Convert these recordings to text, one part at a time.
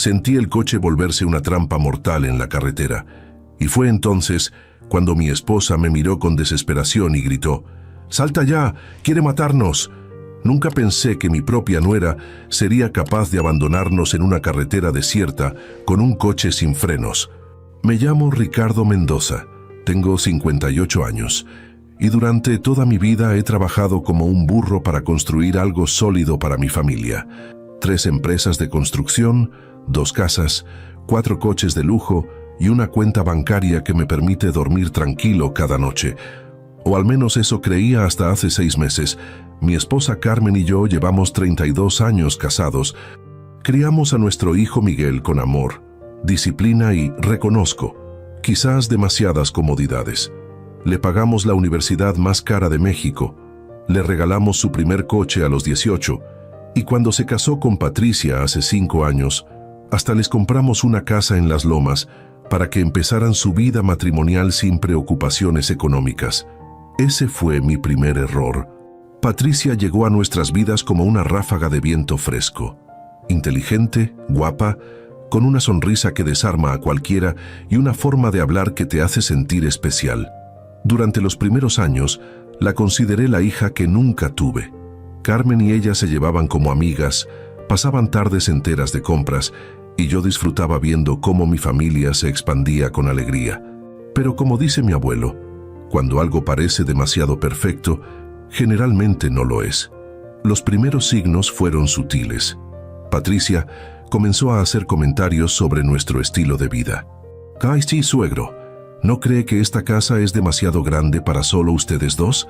Sentí el coche volverse una trampa mortal en la carretera, y fue entonces cuando mi esposa me miró con desesperación y gritó: «¡Salta ya! ¡Quiere matarnos!». Nunca pensé que mi propia nuera sería capaz de abandonarnos en una carretera desierta con un coche sin frenos. Me llamo Ricardo Mendoza, tengo 58 años, y durante toda mi vida he trabajado como un burro para construir algo sólido para mi familia. 3 empresas de construcción, 2 casas, 4 coches de lujo y una cuenta bancaria que me permite dormir tranquilo cada noche. O al menos eso creía hasta hace 6 meses. Mi esposa Carmen y yo llevamos 32 años casados. Criamos a nuestro hijo Miguel con amor, disciplina y, reconozco, quizás demasiadas comodidades. Le pagamos la universidad más cara de México, le regalamos su primer coche a los 18, y cuando se casó con Patricia hace 5 años, hasta les compramos una casa en Las Lomas para que empezaran su vida matrimonial sin preocupaciones económicas. Ese fue mi primer error. Patricia llegó a nuestras vidas como una ráfaga de viento fresco. Inteligente, guapa, con una sonrisa que desarma a cualquiera y una forma de hablar que te hace sentir especial. Durante los primeros años, la consideré la hija que nunca tuve. Carmen y ella se llevaban como amigas, pasaban tardes enteras de compras, y yo disfrutaba viendo cómo mi familia se expandía con alegría. Pero como dice mi abuelo, cuando algo parece demasiado perfecto, generalmente no lo es. Los primeros signos fueron sutiles. Patricia comenzó a hacer comentarios sobre nuestro estilo de vida. «Ay, sí, suegro, ¿no cree que esta casa es demasiado grande para solo ustedes dos?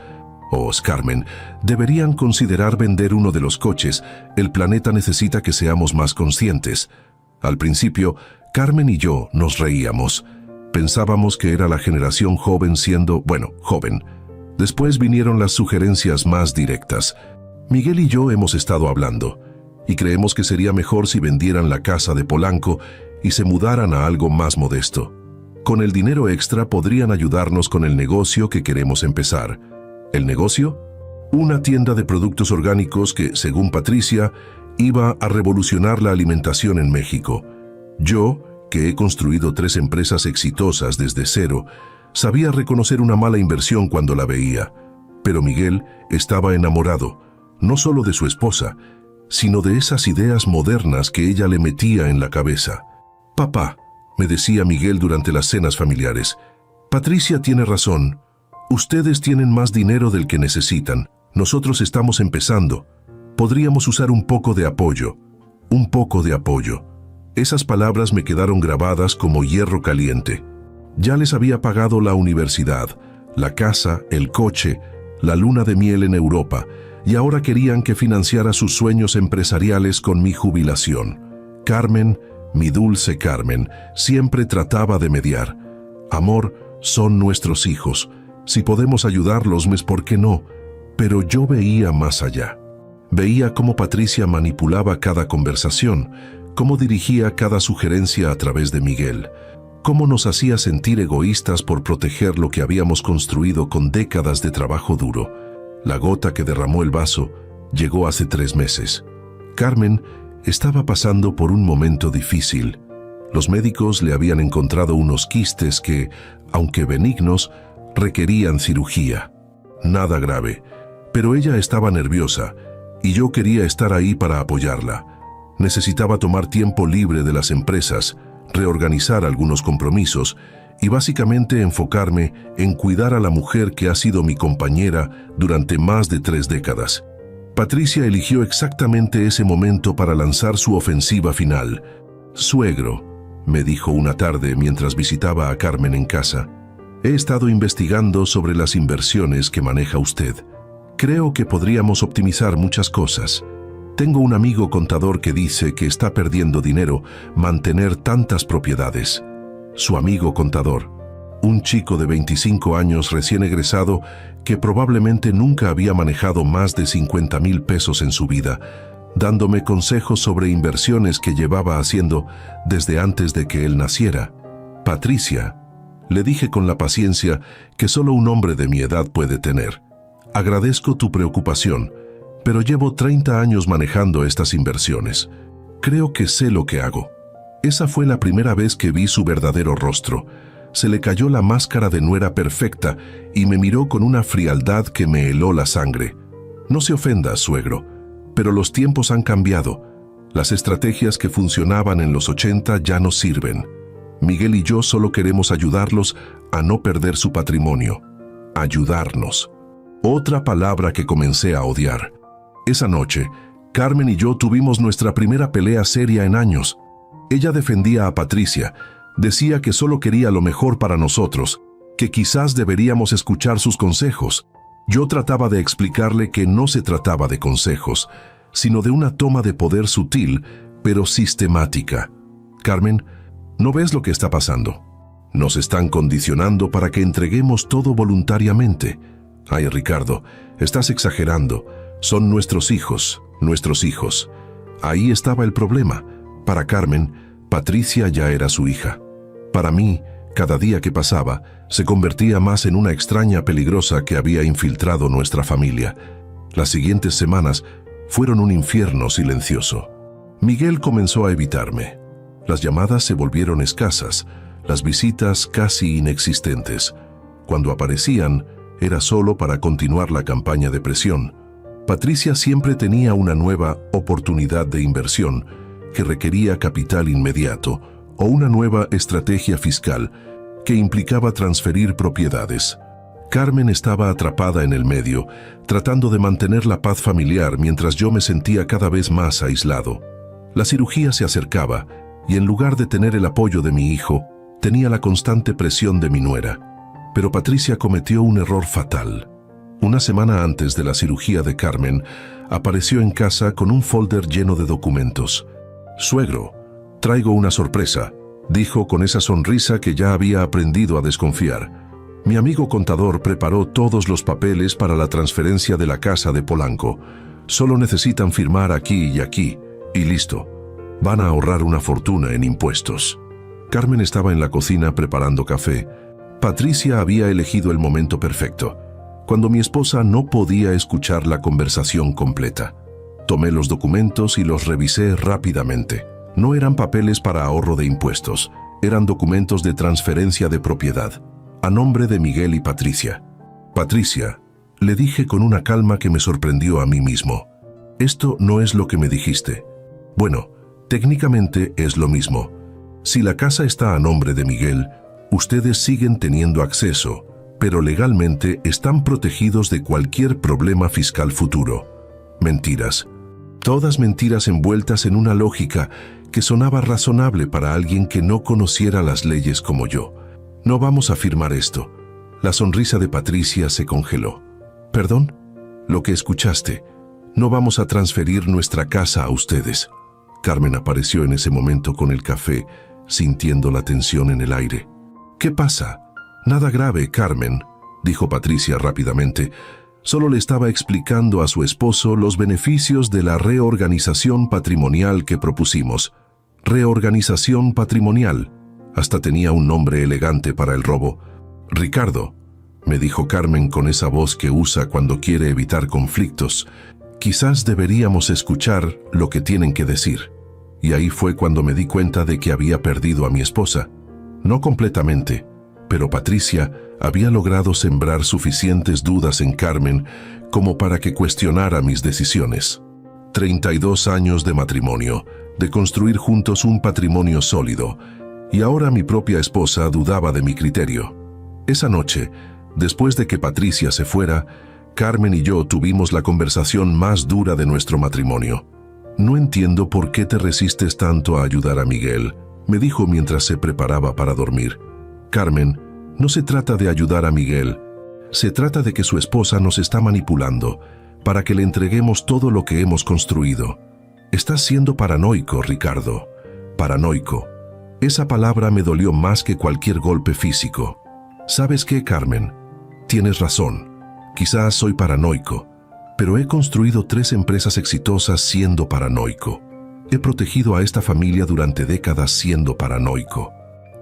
Oh, Carmen, deberían considerar vender uno de los coches. El planeta necesita que seamos más conscientes». Al principio, Carmen y yo nos reíamos. Pensábamos que era la generación joven siendo, joven. Después vinieron las sugerencias más directas. Miguel y yo hemos estado hablando, y creemos que sería mejor si vendieran la casa de Polanco y se mudaran a algo más modesto. Con el dinero extra podrían ayudarnos con el negocio que queremos empezar. ¿El negocio? Una tienda de productos orgánicos que, según Patricia, iba a revolucionar la alimentación en México. Yo, que he construido 3 empresas exitosas desde cero, sabía reconocer una mala inversión cuando la veía. Pero Miguel estaba enamorado, no solo de su esposa, sino de esas ideas modernas que ella le metía en la cabeza. «Papá», me decía Miguel durante las cenas familiares, «Patricia tiene razón. Ustedes tienen más dinero del que necesitan. Nosotros estamos empezando. Podríamos usar un poco de apoyo. Un poco de apoyo». Esas palabras me quedaron grabadas como hierro caliente. Ya les había pagado la universidad, la casa, el coche, la luna de miel en Europa, y ahora querían que financiara sus sueños empresariales con mi jubilación. Carmen, mi dulce Carmen, siempre trataba de mediar. «Amor, son nuestros hijos. Si podemos ayudarlos, ¿por qué no?». Pero yo veía más allá. Veía cómo Patricia manipulaba cada conversación, cómo dirigía cada sugerencia a través de Miguel, cómo nos hacía sentir egoístas por proteger lo que habíamos construido con décadas de trabajo duro. La gota que derramó el vaso llegó hace 3 meses. Carmen estaba pasando por un momento difícil. Los médicos le habían encontrado unos quistes que, aunque benignos, requerían cirugía. Nada grave, pero ella estaba nerviosa y yo quería estar ahí para apoyarla. Necesitaba tomar tiempo libre de las empresas, reorganizar algunos compromisos y básicamente enfocarme en cuidar a la mujer que ha sido mi compañera durante más de 3 décadas. Patricia eligió exactamente ese momento para lanzar su ofensiva final. «Suegro», me dijo una tarde mientras visitaba a Carmen en casa, «he estado investigando sobre las inversiones que maneja usted. Creo que podríamos optimizar muchas cosas. Tengo un amigo contador que dice que está perdiendo dinero mantener tantas propiedades». Su amigo contador, un chico de 25 años recién egresado que probablemente nunca había manejado más de 50,000 pesos en su vida, dándome consejos sobre inversiones que llevaba haciendo desde antes de que él naciera. «Patricia», le dije con la paciencia que solo un hombre de mi edad puede tener, «agradezco tu preocupación, pero llevo 30 años manejando estas inversiones. Creo que sé lo que hago». Esa fue la primera vez que vi su verdadero rostro. Se le cayó la máscara de nuera perfecta y me miró con una frialdad que me heló la sangre. No se ofenda, suegro, pero los tiempos han cambiado. Las estrategias que funcionaban en los 80 ya no sirven. Miguel y yo solo queremos ayudarlos a no perder su patrimonio. Ayudarnos. Otra palabra que comencé a odiar. Esa noche, Carmen y yo tuvimos nuestra primera pelea seria en años. Ella defendía a Patricia, decía que solo quería lo mejor para nosotros, que quizás deberíamos escuchar sus consejos. Yo trataba de explicarle que no se trataba de consejos, sino de una toma de poder sutil, pero sistemática. Carmen, ¿no ves lo que está pasando? Nos están condicionando para que entreguemos todo voluntariamente. Ay, Ricardo, estás exagerando. Son nuestros hijos, nuestros hijos. Ahí estaba el problema. Para Carmen, Patricia ya era su hija. Para mí, cada día que pasaba, se convertía más en una extraña peligrosa que había infiltrado nuestra familia. Las siguientes semanas fueron un infierno silencioso. Miguel comenzó a evitarme. Las llamadas se volvieron escasas, las visitas casi inexistentes. Cuando aparecían, era solo para continuar la campaña de presión. Patricia siempre tenía una nueva oportunidad de inversión que requería capital inmediato o una nueva estrategia fiscal que implicaba transferir propiedades. Carmen estaba atrapada en el medio, tratando de mantener la paz familiar mientras yo me sentía cada vez más aislado. La cirugía se acercaba y en lugar de tener el apoyo de mi hijo, tenía la constante presión de mi nuera. Pero Patricia cometió un error fatal. Una semana antes de la cirugía de Carmen, apareció en casa con un folder lleno de documentos. «Suegro, traigo una sorpresa», dijo con esa sonrisa que ya había aprendido a desconfiar. Mi amigo contador preparó todos los papeles para la transferencia de la casa de Polanco. Solo necesitan firmar aquí y aquí, y listo. Van a ahorrar una fortuna en impuestos. Carmen estaba en la cocina preparando café. Patricia había elegido el momento perfecto, cuando mi esposa no podía escuchar la conversación completa. Tomé los documentos y los revisé rápidamente. No eran papeles para ahorro de impuestos, eran documentos de transferencia de propiedad, a nombre de Miguel y Patricia. «Patricia», le dije con una calma que me sorprendió a mí mismo. «Esto no es lo que me dijiste». «Bueno, técnicamente es lo mismo. Si la casa está a nombre de Miguel, ustedes siguen teniendo acceso, pero legalmente están protegidos de cualquier problema fiscal futuro». Mentiras. Todas mentiras envueltas en una lógica que sonaba razonable para alguien que no conociera las leyes como yo. «No vamos a firmar esto». La sonrisa de Patricia se congeló. «¿Perdón? Lo que escuchaste. No vamos a transferir nuestra casa a ustedes». Carmen apareció en ese momento con el café, sintiendo la tensión en el aire. «¿Qué pasa?» «Nada grave, Carmen», dijo Patricia rápidamente. Solo le estaba explicando a su esposo los beneficios de la reorganización patrimonial que propusimos. Reorganización patrimonial. Hasta tenía un nombre elegante para el robo. «Ricardo», me dijo Carmen con esa voz que usa cuando quiere evitar conflictos, «quizás deberíamos escuchar lo que tienen que decir». Y ahí fue cuando me di cuenta de que había perdido a mi esposa. No completamente, pero Patricia había logrado sembrar suficientes dudas en Carmen como para que cuestionara mis decisiones. 32 años de matrimonio, de construir juntos un patrimonio sólido, y ahora mi propia esposa dudaba de mi criterio. Esa noche, después de que Patricia se fuera, Carmen y yo tuvimos la conversación más dura de nuestro matrimonio. «No entiendo por qué te resistes tanto a ayudar a Miguel», me dijo mientras se preparaba para dormir. «Carmen, no se trata de ayudar a Miguel. Se trata de que su esposa nos está manipulando para que le entreguemos todo lo que hemos construido. Estás siendo paranoico, Ricardo. Paranoico. Esa palabra me dolió más que cualquier golpe físico. ¿Sabes qué, Carmen? Tienes razón. Quizás soy paranoico, pero he construido 3 empresas exitosas siendo paranoico. He protegido a esta familia durante décadas siendo paranoico.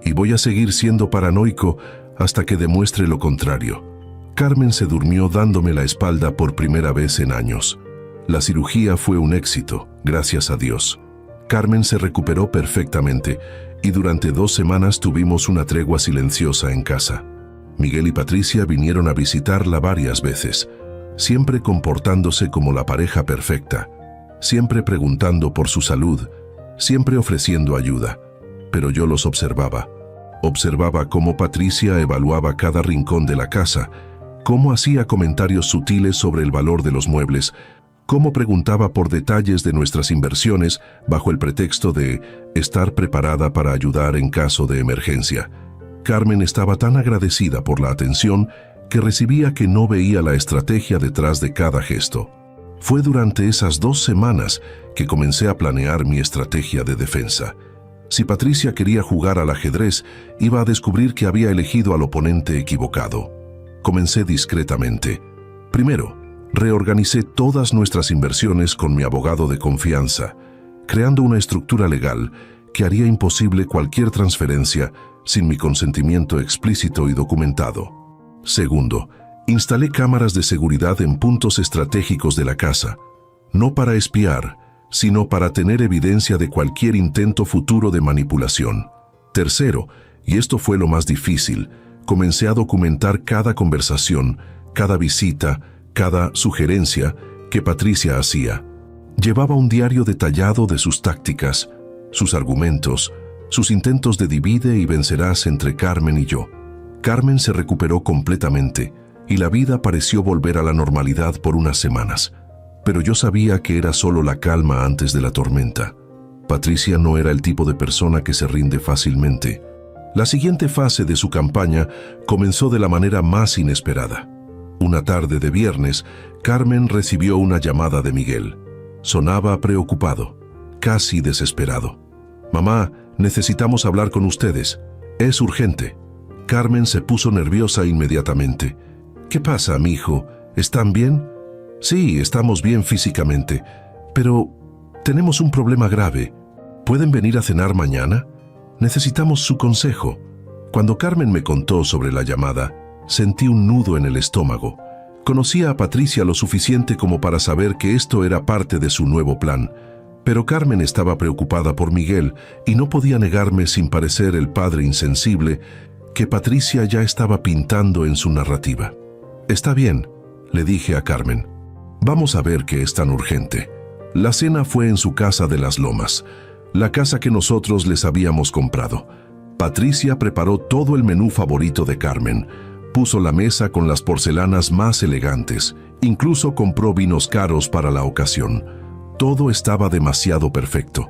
Y voy a seguir siendo paranoico hasta que demuestre lo contrario». Carmen se durmió dándome la espalda por primera vez en años. La cirugía fue un éxito, gracias a Dios. Carmen se recuperó perfectamente y durante 2 semanas tuvimos una tregua silenciosa en casa. Miguel y Patricia vinieron a visitarla varias veces, siempre comportándose como la pareja perfecta, siempre preguntando por su salud, siempre ofreciendo ayuda. Pero yo los observaba. Observaba cómo Patricia evaluaba cada rincón de la casa, cómo hacía comentarios sutiles sobre el valor de los muebles, cómo preguntaba por detalles de nuestras inversiones bajo el pretexto de estar preparada para ayudar en caso de emergencia. Carmen estaba tan agradecida por la atención que recibía que no veía la estrategia detrás de cada gesto. Fue durante esas 2 semanas que comencé a planear mi estrategia de defensa. Si Patricia quería jugar al ajedrez, iba a descubrir que había elegido al oponente equivocado. Comencé discretamente. Primero, reorganicé todas nuestras inversiones con mi abogado de confianza, creando una estructura legal que haría imposible cualquier transferencia sin mi consentimiento explícito y documentado. Segundo, instalé cámaras de seguridad en puntos estratégicos de la casa, no para espiar, sino para tener evidencia de cualquier intento futuro de manipulación. Tercero, y esto fue lo más difícil, comencé a documentar cada conversación, cada visita, cada sugerencia que Patricia hacía. Llevaba un diario detallado de sus tácticas, sus argumentos, sus intentos de divide y vencerás entre Carmen y yo. Carmen se recuperó completamente y la vida pareció volver a la normalidad por unas semanas. Pero yo sabía que era solo la calma antes de la tormenta. Patricia no era el tipo de persona que se rinde fácilmente. La siguiente fase de su campaña comenzó de la manera más inesperada. Una tarde de viernes, Carmen recibió una llamada de Miguel. Sonaba preocupado, casi desesperado. «Mamá, necesitamos hablar con ustedes. Es urgente». Carmen se puso nerviosa inmediatamente. «¿Qué pasa, mijo? ¿Están bien?» «Sí, estamos bien físicamente, pero tenemos un problema grave. ¿Pueden venir a cenar mañana? Necesitamos su consejo». Cuando Carmen me contó sobre la llamada, sentí un nudo en el estómago. Conocía a Patricia lo suficiente como para saber que esto era parte de su nuevo plan, pero Carmen estaba preocupada por Miguel y no podía negarme sin parecer el padre insensible que Patricia ya estaba pintando en su narrativa. «Está bien», le dije a Carmen. «Vamos a ver qué es tan urgente». La cena fue en su casa de Las Lomas, la casa que nosotros les habíamos comprado. Patricia preparó todo el menú favorito de Carmen. Puso la mesa con las porcelanas más elegantes. Incluso compró vinos caros para la ocasión. Todo estaba demasiado perfecto.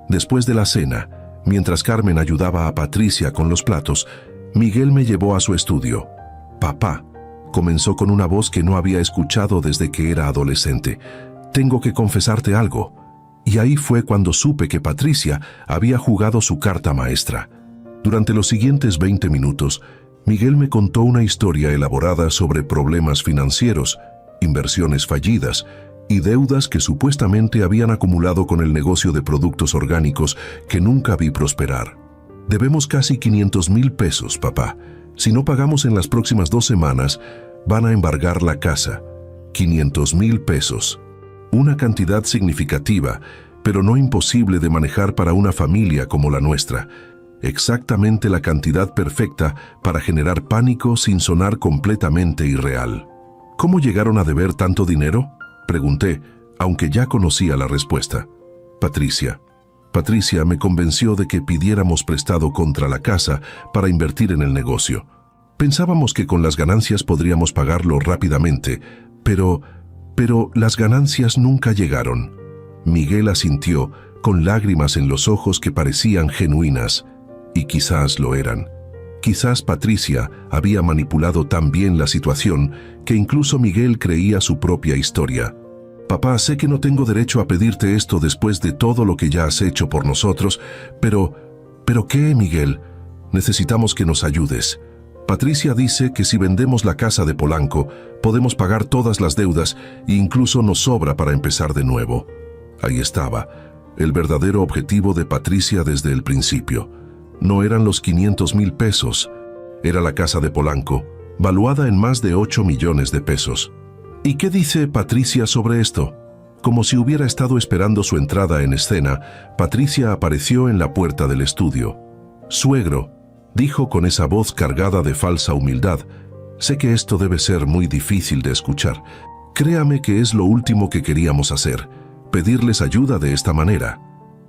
Después de la cena, mientras Carmen ayudaba a Patricia con los platos, Miguel me llevó a su estudio. «Papá», comenzó con una voz que no había escuchado desde que era adolescente, «tengo que confesarte algo». Y ahí fue cuando supe que Patricia había jugado su carta maestra. Durante los siguientes 20 minutos, Miguel me contó una historia elaborada sobre problemas financieros, inversiones fallidas y deudas que supuestamente habían acumulado con el negocio de productos orgánicos que nunca vi prosperar. «Debemos casi 500,000 pesos, papá. Si no pagamos en las próximas 2 semanas, van a embargar la casa. 500,000 pesos. Una cantidad significativa, pero no imposible de manejar para una familia como la nuestra. Exactamente la cantidad perfecta para generar pánico sin sonar completamente irreal». «¿Cómo llegaron a deber tanto dinero?», pregunté, aunque ya conocía la respuesta. Patricia me convenció de que pidiéramos prestado contra la casa para invertir en el negocio. Pensábamos que con las ganancias podríamos pagarlo rápidamente, pero las ganancias nunca llegaron. Miguel asintió, con lágrimas en los ojos que parecían genuinas, y quizás lo eran. Quizás Patricia había manipulado tan bien la situación que incluso Miguel creía su propia historia. «Papá, sé que no tengo derecho a pedirte esto después de todo lo que ya has hecho por nosotros, pero ¿qué, Miguel? Necesitamos que nos ayudes. Patricia dice que si vendemos la casa de Polanco, podemos pagar todas las deudas e incluso nos sobra para empezar de nuevo». Ahí estaba, el verdadero objetivo de Patricia desde el principio. No eran los 500,000 pesos, era la casa de Polanco, valuada en más de 8 millones de pesos. «¿Y qué dice Patricia sobre esto?», Como si hubiera estado esperando su entrada en escena, Patricia apareció en la puerta del estudio. «Suegro», dijo con esa voz cargada de falsa humildad, «sé que esto debe ser muy difícil de escuchar. Créame que es lo último que queríamos hacer, pedirles ayuda de esta manera».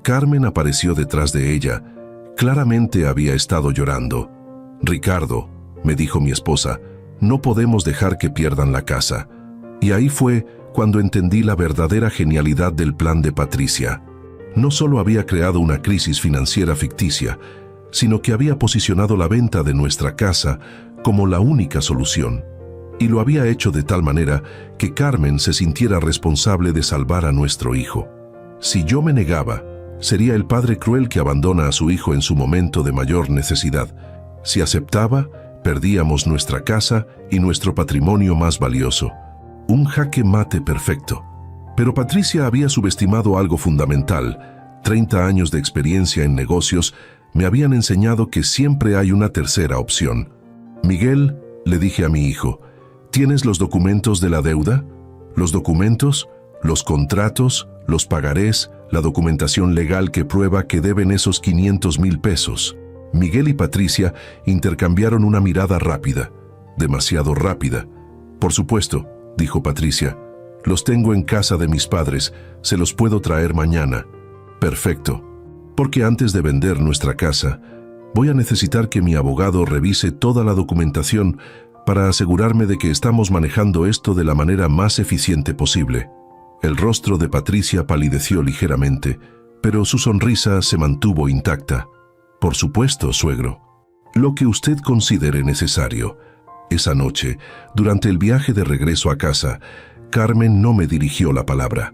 Carmen apareció detrás de ella. Claramente había estado llorando. «Ricardo», me dijo mi esposa, «no podemos dejar que pierdan la casa». Y ahí fue cuando entendí la verdadera genialidad del plan de Patricia. No solo había creado una crisis financiera ficticia, sino que había posicionado la venta de nuestra casa como la única solución. Y lo había hecho de tal manera que Carmen se sintiera responsable de salvar a nuestro hijo. Si yo me negaba, sería el padre cruel que abandona a su hijo en su momento de mayor necesidad. Si aceptaba, perdíamos nuestra casa y nuestro patrimonio más valioso. Un jaque mate perfecto. Pero Patricia había subestimado algo fundamental. 30 años de experiencia en negocios me habían enseñado que siempre hay una tercera opción. «Miguel», le dije a mi hijo, «¿tienes los documentos de la deuda? Los documentos, los contratos, los pagarés, la documentación legal que prueba que deben esos 500,000 pesos». Miguel y Patricia intercambiaron una mirada rápida, demasiado rápida. «Por supuesto», dijo Patricia, «los tengo en casa de mis padres, se los puedo traer mañana». «Perfecto, porque antes de vender nuestra casa, voy a necesitar que mi abogado revise toda la documentación para asegurarme de que estamos manejando esto de la manera más eficiente posible». El rostro de Patricia palideció ligeramente, pero su sonrisa se mantuvo intacta. «Por supuesto, suegro. Lo que usted considere necesario». Esa noche, durante el viaje de regreso a casa, Carmen no me dirigió la palabra.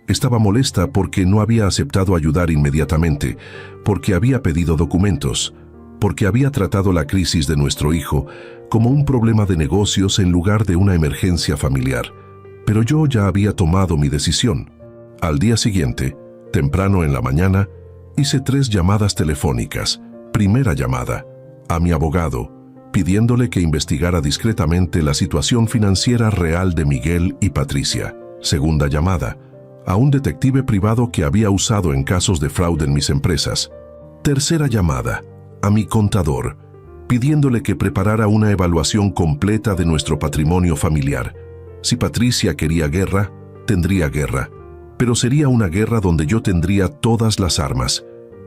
Estaba molesta porque no había aceptado ayudar inmediatamente, porque había pedido documentos, porque había tratado la crisis de nuestro hijo como un problema de negocios en lugar de una emergencia familiar. Pero yo ya había tomado mi decisión. Al día siguiente, temprano en la mañana, hice 3 llamadas telefónicas. Primera llamada, a mi abogado, pidiéndole que investigara discretamente la situación financiera real de Miguel y Patricia. Segunda llamada, a un detective privado que había usado en casos de fraude en mis empresas. Tercera llamada, a mi contador, pidiéndole que preparara una evaluación completa de nuestro patrimonio familiar. Si Patricia quería guerra, tendría guerra, pero sería una guerra donde yo tendría todas las armas.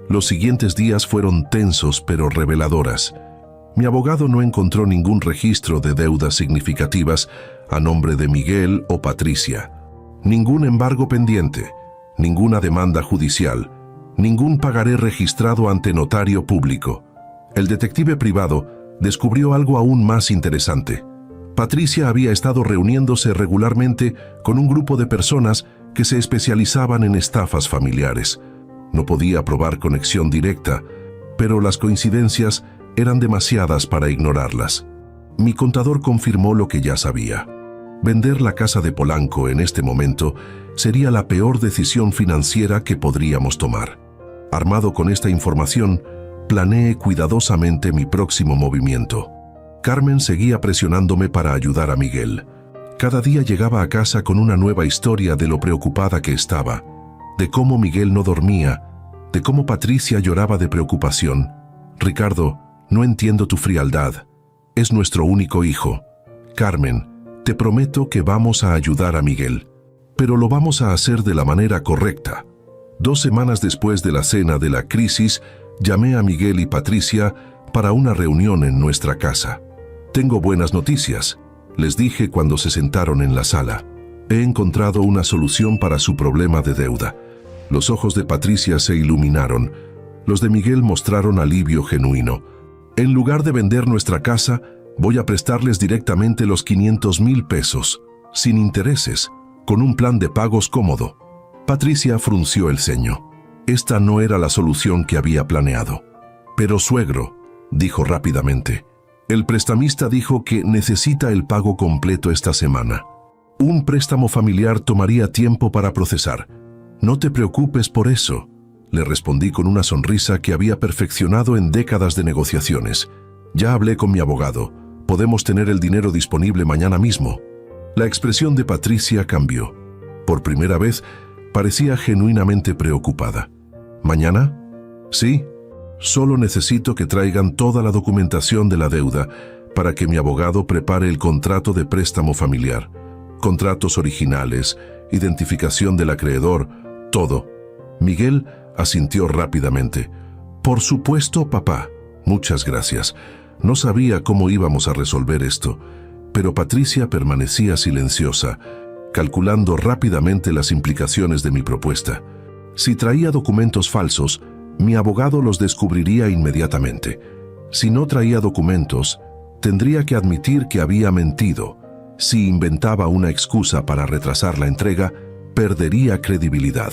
Los siguientes días fueron tensos pero reveladoras. Mi abogado no encontró ningún registro de deudas significativas a nombre de Miguel o Patricia. Ningún embargo pendiente, ninguna demanda judicial, ningún pagaré registrado ante notario público. El detective privado descubrió algo aún más interesante. Patricia había estado reuniéndose regularmente con un grupo de personas que se especializaban en estafas familiares. No podía probar conexión directa, pero las coincidencias eran demasiadas para ignorarlas. Mi contador confirmó lo que ya sabía. Vender la casa de Polanco en este momento sería la peor decisión financiera que podríamos tomar. Armado con esta información, planeé cuidadosamente mi próximo movimiento. Carmen seguía presionándome para ayudar a Miguel. Cada día llegaba a casa con una nueva historia de lo preocupada que estaba, de cómo Miguel no dormía, de cómo Patricia lloraba de preocupación. «Ricardo, no entiendo tu frialdad. Es nuestro único hijo. Carmen, te prometo que vamos a ayudar a Miguel, pero lo vamos a hacer de la manera correcta». 2 semanas después de la cena de la crisis, llamé a Miguel y Patricia para una reunión en nuestra casa. «Tengo buenas noticias», les dije cuando se sentaron en la sala. «He encontrado una solución para su problema de deuda». Los ojos de Patricia se iluminaron. Los de Miguel mostraron alivio genuino. «En lugar de vender nuestra casa, voy a prestarles directamente los 500,000 pesos, sin intereses, con un plan de pagos cómodo». Patricia frunció el ceño. Esta no era la solución que había planeado. «Pero suegro», dijo rápidamente, «el prestamista dijo que necesita el pago completo esta semana. Un préstamo familiar tomaría tiempo para procesar. No te preocupes por eso», le respondí con una sonrisa que había perfeccionado en décadas de negociaciones. «Ya hablé con mi abogado. Podemos tener el dinero disponible mañana mismo». La expresión de Patricia cambió. Por primera vez, parecía genuinamente preocupada. ¿Mañana? Sí. Solo necesito que traigan toda la documentación de la deuda para que mi abogado prepare el contrato de préstamo familiar. Contratos originales, identificación del acreedor, todo. Miguel asintió rápidamente. Por supuesto, papá. Muchas gracias. No sabía cómo íbamos a resolver esto, pero Patricia permanecía silenciosa, calculando rápidamente las implicaciones de mi propuesta. Si traía documentos falsos, mi abogado los descubriría inmediatamente. Si no traía documentos, tendría que admitir que había mentido. Si inventaba una excusa para retrasar la entrega, perdería credibilidad.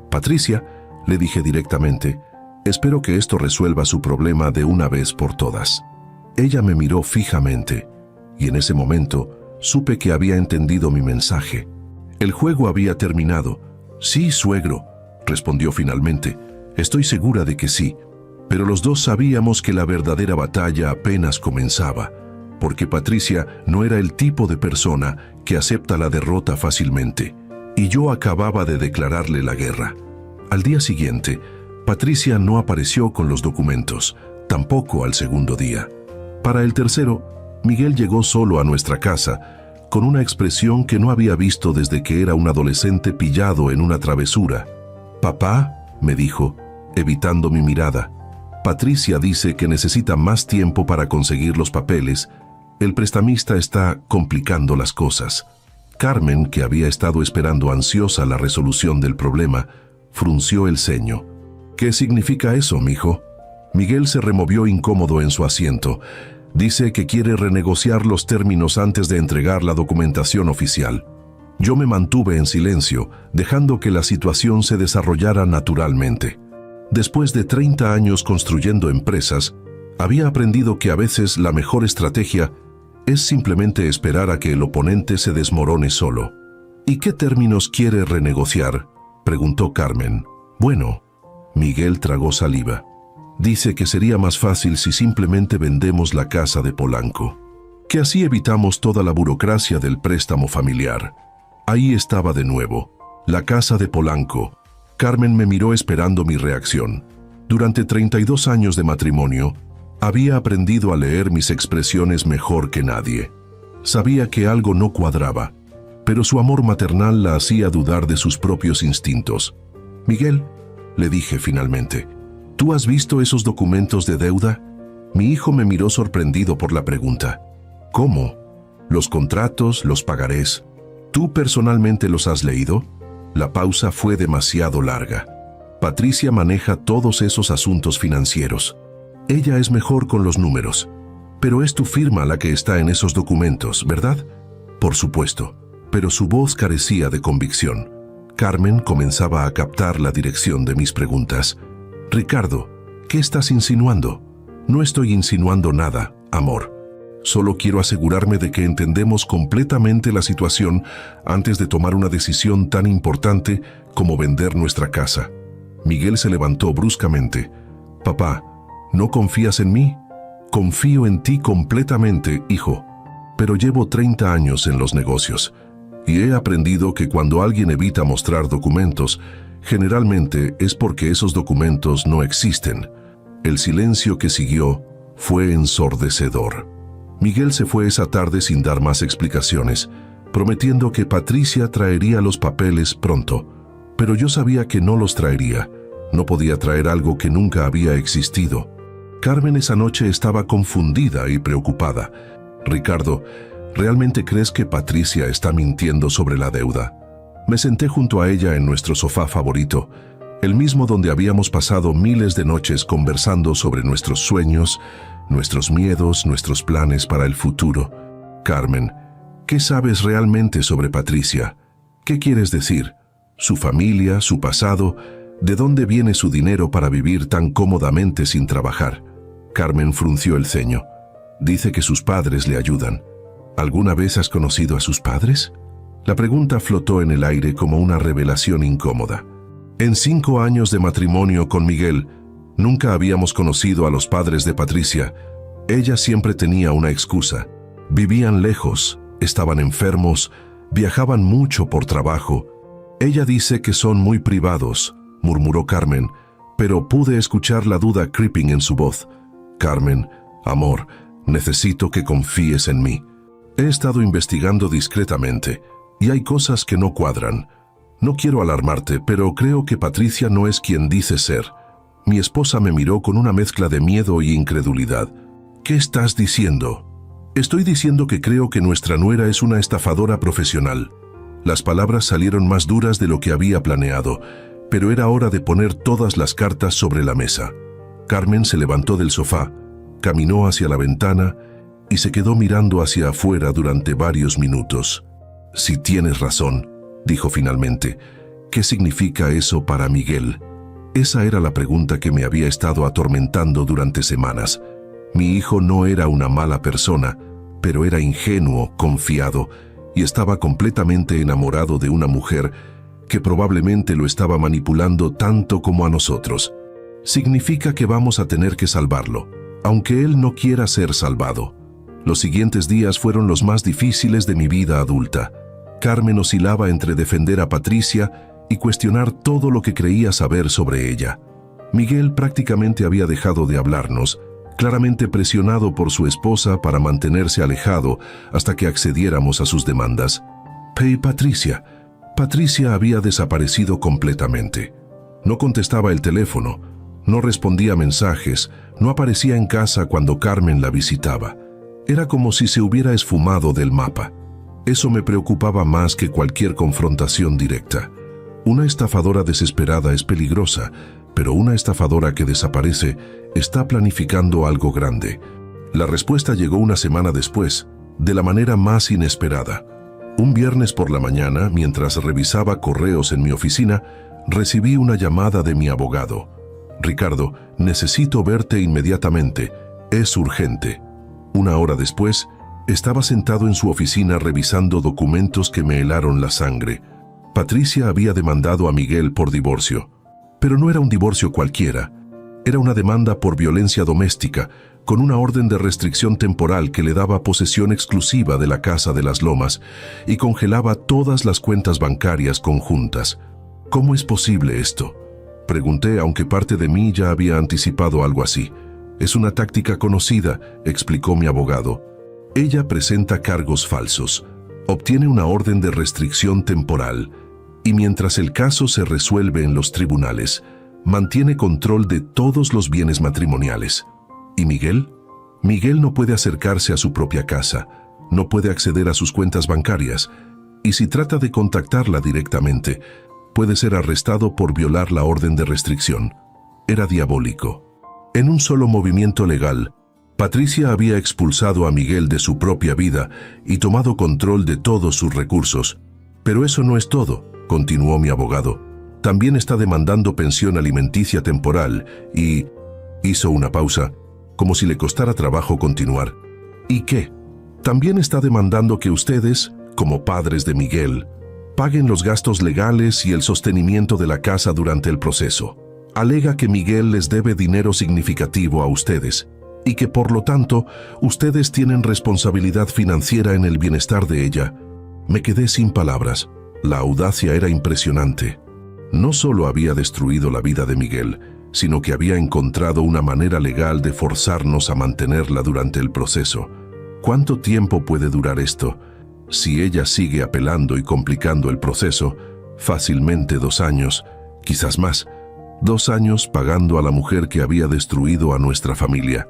Patricia, le dije directamente, espero que esto resuelva su problema de una vez por todas. Ella me miró fijamente, y en ese momento supe que había entendido mi mensaje. El juego había terminado. Sí, suegro, respondió finalmente. Estoy segura de que sí, pero los dos sabíamos que la verdadera batalla apenas comenzaba, porque Patricia no era el tipo de persona que acepta la derrota fácilmente, y yo acababa de declararle la guerra. Al día siguiente, Patricia no apareció con los documentos, tampoco al segundo día. Para el tercero, Miguel llegó solo a nuestra casa, con una expresión que no había visto desde que era un adolescente pillado en una travesura. «Papá», me dijo, evitando mi mirada, «Patricia dice que necesita más tiempo para conseguir los papeles. El prestamista está complicando las cosas». Carmen, que había estado esperando ansiosa la resolución del problema, frunció el ceño. «¿Qué significa eso, mijo?» Miguel se removió incómodo en su asiento. Dice que quiere renegociar los términos antes de entregar la documentación oficial. Yo me mantuve en silencio, dejando que la situación se desarrollara naturalmente. Después de 30 años construyendo empresas, había aprendido que a veces la mejor estrategia es simplemente esperar a que el oponente se desmorone solo. «¿Y qué términos quiere renegociar?», preguntó Carmen. «Bueno», Miguel tragó saliva. «Dice que sería más fácil si simplemente vendemos la casa de Polanco, que así evitamos toda la burocracia del préstamo familiar». Ahí estaba de nuevo, la casa de Polanco. Carmen me miró esperando mi reacción. Durante 32 años de matrimonio, había aprendido a leer mis expresiones mejor que nadie. Sabía que algo no cuadraba, pero su amor maternal la hacía dudar de sus propios instintos. «Miguel», le dije finalmente, «¿tú has visto esos documentos de deuda?» Mi hijo me miró sorprendido por la pregunta. «¿Cómo? Los contratos, los pagarés. ¿Tú personalmente los has leído?» La pausa fue demasiado larga. Patricia maneja todos esos asuntos financieros. Ella es mejor con los números. «Pero es tu firma la que está en esos documentos, ¿verdad?» «Por supuesto», pero su voz carecía de convicción. Carmen comenzaba a captar la dirección de mis preguntas. «Ricardo, ¿qué estás insinuando?» «No estoy insinuando nada, amor. Solo quiero asegurarme de que entendemos completamente la situación antes de tomar una decisión tan importante como vender nuestra casa». Miguel se levantó bruscamente. «Papá, ¿no confías en mí?» «Confío en ti completamente, hijo. Pero llevo 30 años en los negocios y he aprendido que cuando alguien evita mostrar documentos, generalmente es porque esos documentos no existen». El silencio que siguió fue ensordecedor. Miguel se fue esa tarde sin dar más explicaciones, prometiendo que Patricia traería los papeles pronto. Pero yo sabía que no los traería. No podía traer algo que nunca había existido. Carmen esa noche estaba confundida y preocupada. «Ricardo, ¿realmente crees que Patricia está mintiendo sobre la deuda?» Me senté junto a ella en nuestro sofá favorito, el mismo donde habíamos pasado miles de noches conversando sobre nuestros sueños, nuestros miedos, nuestros planes para el futuro. «Carmen, ¿qué sabes realmente sobre Patricia? ¿Qué quieres decir? ¿Su familia, su pasado? ¿De dónde viene su dinero para vivir tan cómodamente sin trabajar?» Carmen frunció el ceño. «Dice que sus padres le ayudan. ¿Alguna vez has conocido a sus padres?» La pregunta flotó en el aire como una revelación incómoda. En 5 años de matrimonio con Miguel, nunca habíamos conocido a los padres de Patricia. Ella siempre tenía una excusa. Vivían lejos, estaban enfermos, viajaban mucho por trabajo Ella dice que son muy privados, murmuró Carmen, pero pude escuchar la duda creeping en su voz. Carmen, amor, necesito que confíes en mí. He estado investigando discretamente y hay cosas que no cuadran. No quiero alarmarte, pero creo que Patricia no es quien dice ser. Mi esposa me miró con una mezcla de miedo y incredulidad. ¿Qué estás diciendo? Estoy diciendo que creo que nuestra nuera es una estafadora profesional. Las palabras salieron más duras de lo que había planeado, pero era hora de poner todas las cartas sobre la mesa. Carmen se levantó del sofá, caminó hacia la ventana y se quedó mirando hacia afuera durante varios minutos. Si tienes razón, dijo finalmente. ¿Qué significa eso para Miguel? Esa era la pregunta que me había estado atormentando durante semanas. Mi hijo no era una mala persona, pero era ingenuo, confiado, y estaba completamente enamorado de una mujer que probablemente lo estaba manipulando tanto como a nosotros. Significa que vamos a tener que salvarlo, aunque él no quiera ser salvado. Los siguientes días fueron los más difíciles de mi vida adulta. Carmen oscilaba entre defender a Patricia y cuestionar todo lo que creía saber sobre ella. Miguel prácticamente había dejado de hablarnos, claramente presionado por su esposa para mantenerse alejado hasta que accediéramos a sus demandas. Patricia había desaparecido completamente. No contestaba el teléfono, no respondía mensajes, no aparecía en casa cuando Carmen la visitaba. Era como si se hubiera esfumado del mapa. Eso me preocupaba más que cualquier confrontación directa. Una estafadora desesperada es peligrosa, pero una estafadora que desaparece está planificando algo grande. La respuesta llegó una semana después, de la manera más inesperada. Un viernes por la mañana, mientras revisaba correos en mi oficina, recibí una llamada de mi abogado. Ricardo, necesito verte inmediatamente. Es urgente. Una hora después, estaba sentado en su oficina revisando documentos que me helaron la sangre. Patricia había demandado a Miguel por divorcio. Pero no era un divorcio cualquiera. Era una demanda por violencia doméstica, con una orden de restricción temporal que le daba posesión exclusiva de la casa de las Lomas y congelaba todas las cuentas bancarias conjuntas. ¿Cómo es posible esto? Pregunté, aunque parte de mí ya había anticipado algo así. Es una táctica conocida, explicó mi abogado. Ella presenta cargos falsos, obtiene una orden de restricción temporal y mientras el caso se resuelve en los tribunales, mantiene control de todos los bienes matrimoniales. ¿Y Miguel? Miguel no puede acercarse a su propia casa, no puede acceder a sus cuentas bancarias, y si trata de contactarla directamente, puede ser arrestado por violar la orden de restricción. Era diabólico. En un solo movimiento legal, Patricia había expulsado a Miguel de su propia vida y tomado control de todos sus recursos. Pero eso no es todo, continuó mi abogado. También está demandando pensión alimenticia temporal y... Hizo una pausa, como si le costara trabajo continuar. ¿Y qué? También está demandando que ustedes, como padres de Miguel, paguen los gastos legales y el sostenimiento de la casa durante el proceso. Alega que Miguel les debe dinero significativo a ustedes y que por lo tanto ustedes tienen responsabilidad financiera en el bienestar de ella. Me quedé sin palabras. La audacia era impresionante. No solo había destruido la vida de Miguel, sino que había encontrado una manera legal de forzarnos a mantenerla durante el proceso. ¿Cuánto tiempo puede durar esto? Si ella sigue apelando y complicando el proceso, fácilmente 2 años, quizás más. 2 años pagando a la mujer que había destruido a nuestra familia.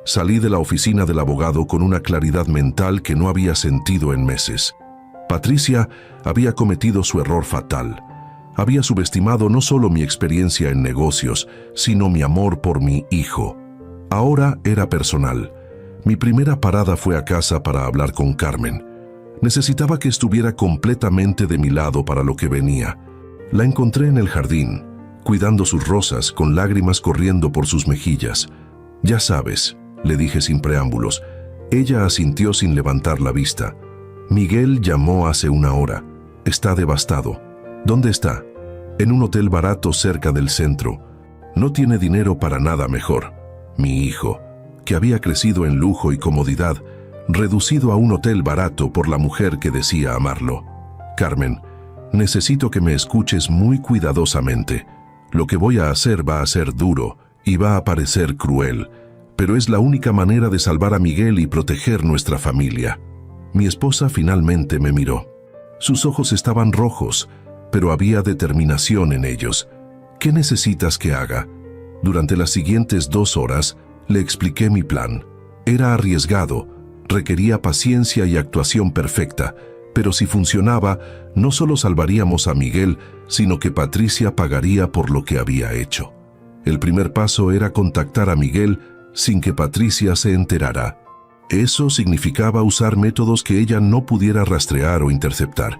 Salí de la oficina del abogado con una claridad mental que no había sentido en meses. Patricia había cometido su error fatal. Había subestimado no solo mi experiencia en negocios, sino mi amor por mi hijo. Ahora era personal. Mi primera parada fue a casa para hablar con Carmen. Necesitaba que estuviera completamente de mi lado para lo que venía. La encontré en el jardín, cuidando sus rosas, con lágrimas corriendo por sus mejillas. Ya sabes, le dije sin preámbulos. Ella asintió sin levantar la vista. Miguel llamó hace 1 hora. Está devastado. ¿Dónde está? En un hotel barato cerca del centro. No tiene dinero para nada mejor. Mi hijo, que había crecido en lujo y comodidad, reducido a un hotel barato por la mujer que decía amarlo. Carmen, Necesito que me escuches muy cuidadosamente. Lo que voy a hacer va a ser duro y va a parecer cruel, pero es la única manera de salvar a Miguel y proteger nuestra familia. Mi esposa finalmente me miró. Sus ojos estaban rojos, pero había determinación en ellos. ¿Qué necesitas que haga? Durante las siguientes 2 horas le expliqué mi plan. Era arriesgado, requería paciencia y actuación perfecta, pero si funcionaba, no solo salvaríamos a Miguel, sino que Patricia pagaría por lo que había hecho. El primer paso era contactar a Miguel sin que Patricia se enterara. Eso significaba usar métodos que ella no pudiera rastrear o interceptar.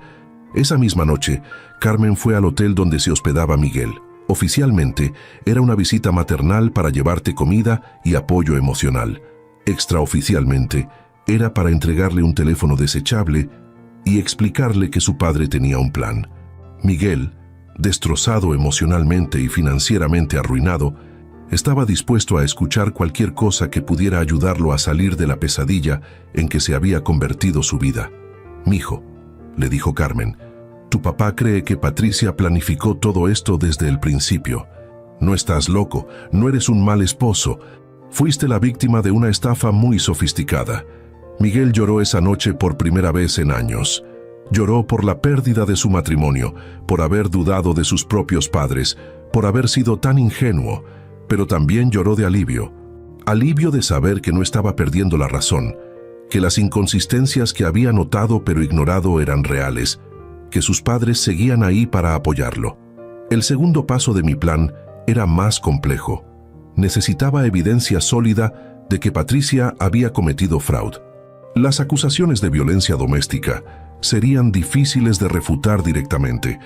Esa misma noche, Carmen fue al hotel donde se hospedaba Miguel. Oficialmente, era una visita maternal para llevarte comida y apoyo emocional. Extraoficialmente, era para entregarle un teléfono desechable y explicarle que su padre tenía un plan. Miguel, destrozado emocionalmente y financieramente arruinado, estaba dispuesto a escuchar cualquier cosa que pudiera ayudarlo a salir de la pesadilla en que se había convertido su vida. «Mijo», le dijo Carmen, «tu papá cree que Patricia planificó todo esto desde el principio. No estás loco, no eres un mal esposo. Fuiste la víctima de una estafa muy sofisticada». Miguel lloró esa noche por primera vez en años. Lloró por la pérdida de su matrimonio, por haber dudado de sus propios padres, por haber sido tan ingenuo, pero también lloró de alivio. Alivio de saber que no estaba perdiendo la razón, que las inconsistencias que había notado pero ignorado eran reales, que sus padres seguían ahí para apoyarlo. El segundo paso de mi plan era más complejo. Necesitaba evidencia sólida de que Patricia había cometido fraude. Las acusaciones de violencia doméstica serían difíciles de refutar directamente,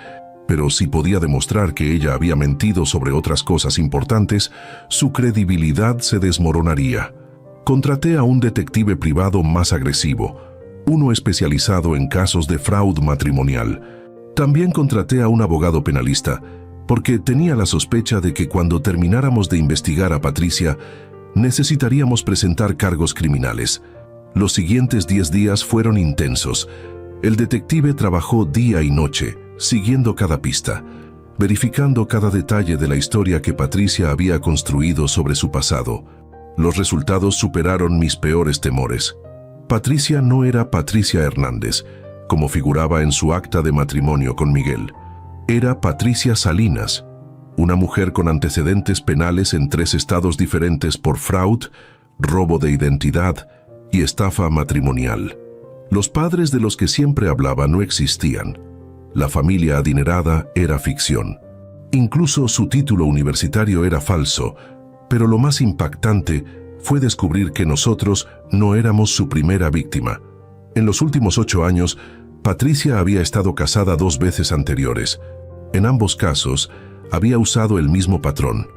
pero si podía demostrar que ella había mentido sobre otras cosas importantes, su credibilidad se desmoronaría. Contraté a un detective privado más agresivo, uno especializado en casos de fraude matrimonial. También contraté a un abogado penalista, porque tenía la sospecha de que cuando termináramos de investigar a Patricia, necesitaríamos presentar cargos criminales. Los siguientes 10 días fueron intensos. El detective trabajó día y noche, siguiendo cada pista, verificando cada detalle de la historia que Patricia había construido sobre su pasado. Los resultados superaron mis peores temores. Patricia no era Patricia Hernández, como figuraba en su acta de matrimonio con Miguel. Era Patricia Salinas, una mujer con antecedentes penales en 3 estados diferentes por fraude, robo de identidad y estafa matrimonial. Los padres de los que siempre hablaba no existían. La familia adinerada era ficción. Incluso su título universitario era falso, pero lo más impactante fue descubrir que nosotros no éramos su primera víctima. En los últimos 8 años, Patricia había estado casada 2 veces anteriores. En ambos casos, había usado el mismo patrón: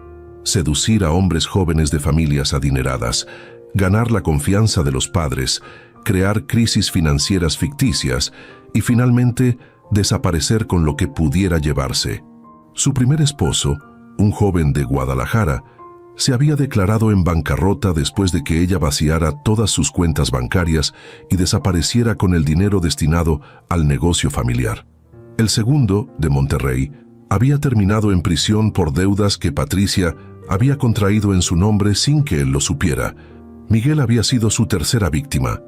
seducir a hombres jóvenes de familias adineradas, ganar la confianza de los padres, crear crisis financieras ficticias y finalmente desaparecer con lo que pudiera llevarse. Su primer esposo, un joven de Guadalajara, se había declarado en bancarrota después de que ella vaciara todas sus cuentas bancarias y desapareciera con el dinero destinado al negocio familiar. El segundo, de Monterrey, había terminado en prisión por deudas que Patricia había contraído en su nombre sin que él lo supiera. Miguel había sido su tercera víctima,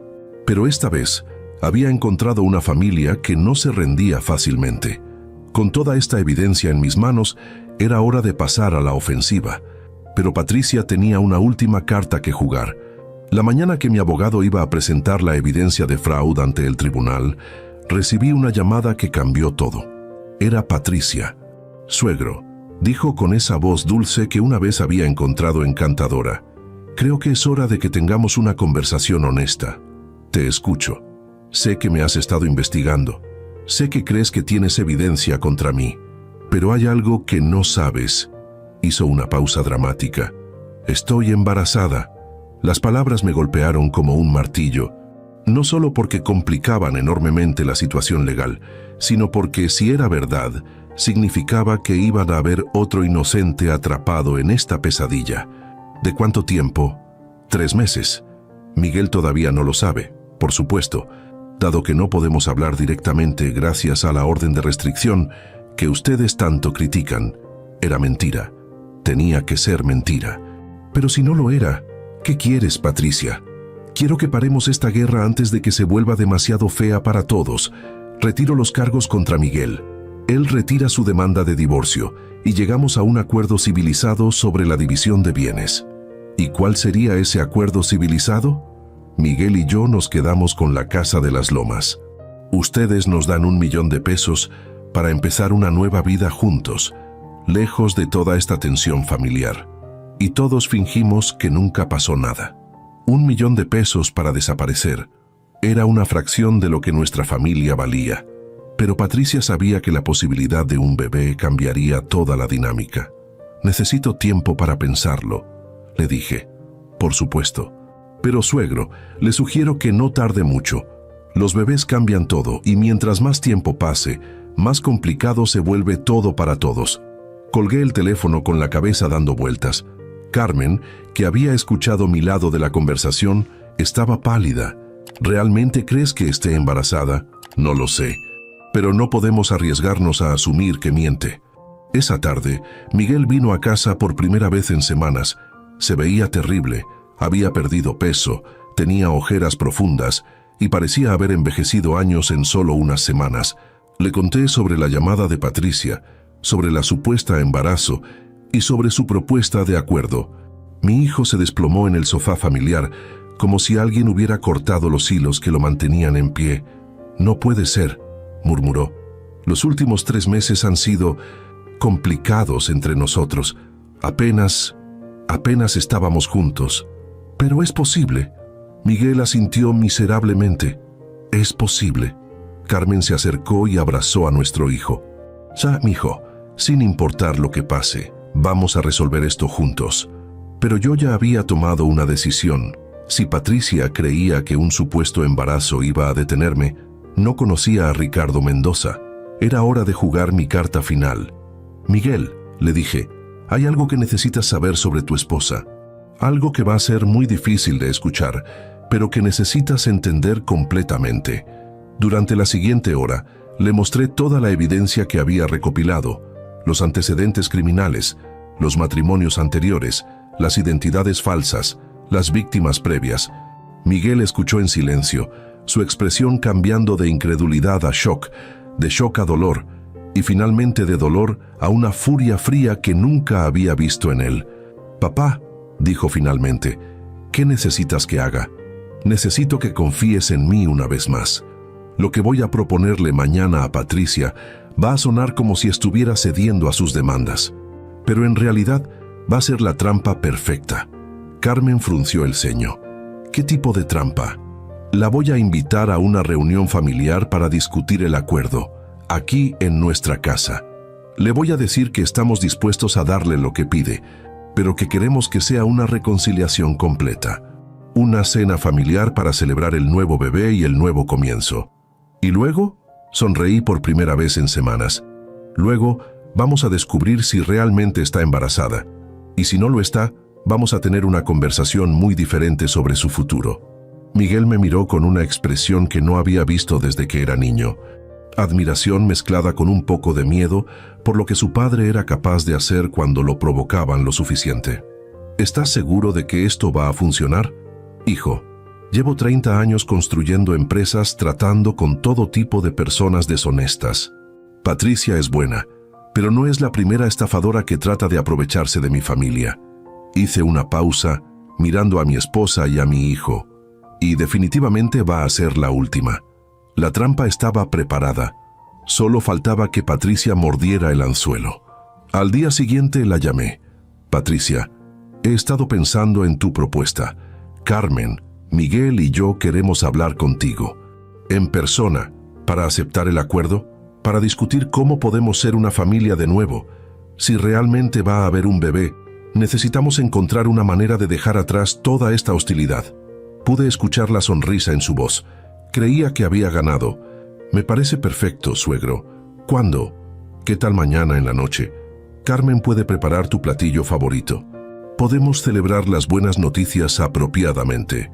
pero esta vez había encontrado una familia que no se rendía fácilmente. Con toda esta evidencia en mis manos, era hora de pasar a la ofensiva. Pero Patricia tenía una última carta que jugar. La mañana que mi abogado iba a presentar la evidencia de fraude ante el tribunal, recibí una llamada que cambió todo. Era Patricia. «Suegro», dijo con esa voz dulce que una vez había encontrado encantadora, «creo que es hora de que tengamos una conversación honesta. Te escucho. Sé que me has estado investigando. Sé que crees que tienes evidencia contra mí. Pero hay algo que no sabes». Hizo una pausa dramática. «Estoy embarazada». Las palabras me golpearon como un martillo, no solo porque complicaban enormemente la situación legal, sino porque si era verdad, significaba que iban a haber otro inocente atrapado en esta pesadilla. ¿De cuánto tiempo? 3 meses. Miguel todavía no lo sabe, por supuesto, dado que no podemos hablar directamente gracias a la orden de restricción que ustedes tanto critican. Era mentira. Tenía que ser mentira. Pero si no lo era, ¿qué quieres, Patricia? Quiero que paremos esta guerra antes de que se vuelva demasiado fea para todos. Retiro los cargos contra Miguel. Él retira su demanda de divorcio y llegamos a un acuerdo civilizado sobre la división de bienes. ¿Y cuál sería ese acuerdo civilizado? Miguel y yo nos quedamos con la casa de las Lomas. Ustedes nos dan $1 millón para empezar una nueva vida juntos, lejos de toda esta tensión familiar. Y todos fingimos que nunca pasó nada. $1 millón para desaparecer. Era una fracción de lo que nuestra familia valía. Pero Patricia sabía que la posibilidad de un bebé cambiaría toda la dinámica. Necesito tiempo para pensarlo, le dije. Por supuesto. Pero suegro, le sugiero que no tarde mucho. Los bebés cambian todo y mientras más tiempo pase, más complicado se vuelve todo para todos. Colgué el teléfono con la cabeza dando vueltas. Carmen, que había escuchado mi lado de la conversación, estaba pálida. ¿Realmente crees que esté embarazada? No lo sé. Pero no podemos arriesgarnos a asumir que miente. Esa tarde, Miguel vino a casa por primera vez en semanas. Se veía terrible, había perdido peso, tenía ojeras profundas y parecía haber envejecido años en solo unas semanas. Le conté sobre la llamada de Patricia, sobre la supuesta embarazo y sobre su propuesta de acuerdo. Mi hijo se desplomó en el sofá familiar, como si alguien hubiera cortado los hilos que lo mantenían en pie. No puede ser, murmuró. Los últimos 3 meses han sido complicados entre nosotros. Apenas estábamos juntos. Pero es posible. Miguel asintió miserablemente. Es posible. Carmen se acercó y abrazó a nuestro hijo. Ya, mijo, sin importar lo que pase, vamos a resolver esto juntos. Pero yo ya había tomado una decisión. Si Patricia creía que un supuesto embarazo iba a detenerme, no conocía a Ricardo Mendoza. Era hora de jugar mi carta final. Miguel, le dije, hay algo que necesitas saber sobre tu esposa. Algo que va a ser muy difícil de escuchar, pero que necesitas entender completamente. Durante la siguiente hora, le mostré toda la evidencia que había recopilado, los antecedentes criminales, los matrimonios anteriores, las identidades falsas, las víctimas previas. Miguel escuchó en silencio, su expresión cambiando de incredulidad a shock, de shock a dolor, y finalmente de dolor a una furia fría que nunca había visto en él. «Papá», dijo finalmente, «¿qué necesitas que haga? Necesito que confíes en mí una vez más. Lo que voy a proponerle mañana a Patricia va a sonar como si estuviera cediendo a sus demandas, pero en realidad va a ser la trampa perfecta». Carmen frunció el ceño. «¿Qué tipo de trampa?» «La voy a invitar a una reunión familiar para discutir el acuerdo, aquí en nuestra casa. Le voy a decir que estamos dispuestos a darle lo que pide, pero que queremos que sea una reconciliación completa. Una cena familiar para celebrar el nuevo bebé y el nuevo comienzo. Y luego, sonreí por primera vez en semanas. Luego, vamos a descubrir si realmente está embarazada. Y si no lo está, vamos a tener una conversación muy diferente sobre su futuro». Miguel me miró con una expresión que no había visto desde que era niño. Admiración mezclada con un poco de miedo por lo que su padre era capaz de hacer cuando lo provocaban lo suficiente. «¿Estás seguro de que esto va a funcionar? Hijo, llevo 30 años construyendo empresas tratando con todo tipo de personas deshonestas. Patricia es buena, pero no es la primera estafadora que trata de aprovecharse de mi familia». Hice una pausa, mirando a mi esposa y a mi hijo. «Y definitivamente va a ser la última. La trampa estaba preparada. Solo faltaba que Patricia mordiera el anzuelo». Al día siguiente la llamé. «Patricia, he estado pensando en tu propuesta. Carmen, Miguel y yo queremos hablar contigo. En persona, para aceptar el acuerdo, para discutir cómo podemos ser una familia de nuevo. Si realmente va a haber un bebé, necesitamos encontrar una manera de dejar atrás toda esta hostilidad». Pude escuchar la sonrisa en su voz. Creía que había ganado. «Me parece perfecto, suegro. ¿Cuándo? ¿Qué tal mañana en la noche? Carmen puede preparar tu platillo favorito. Podemos celebrar las buenas noticias apropiadamente».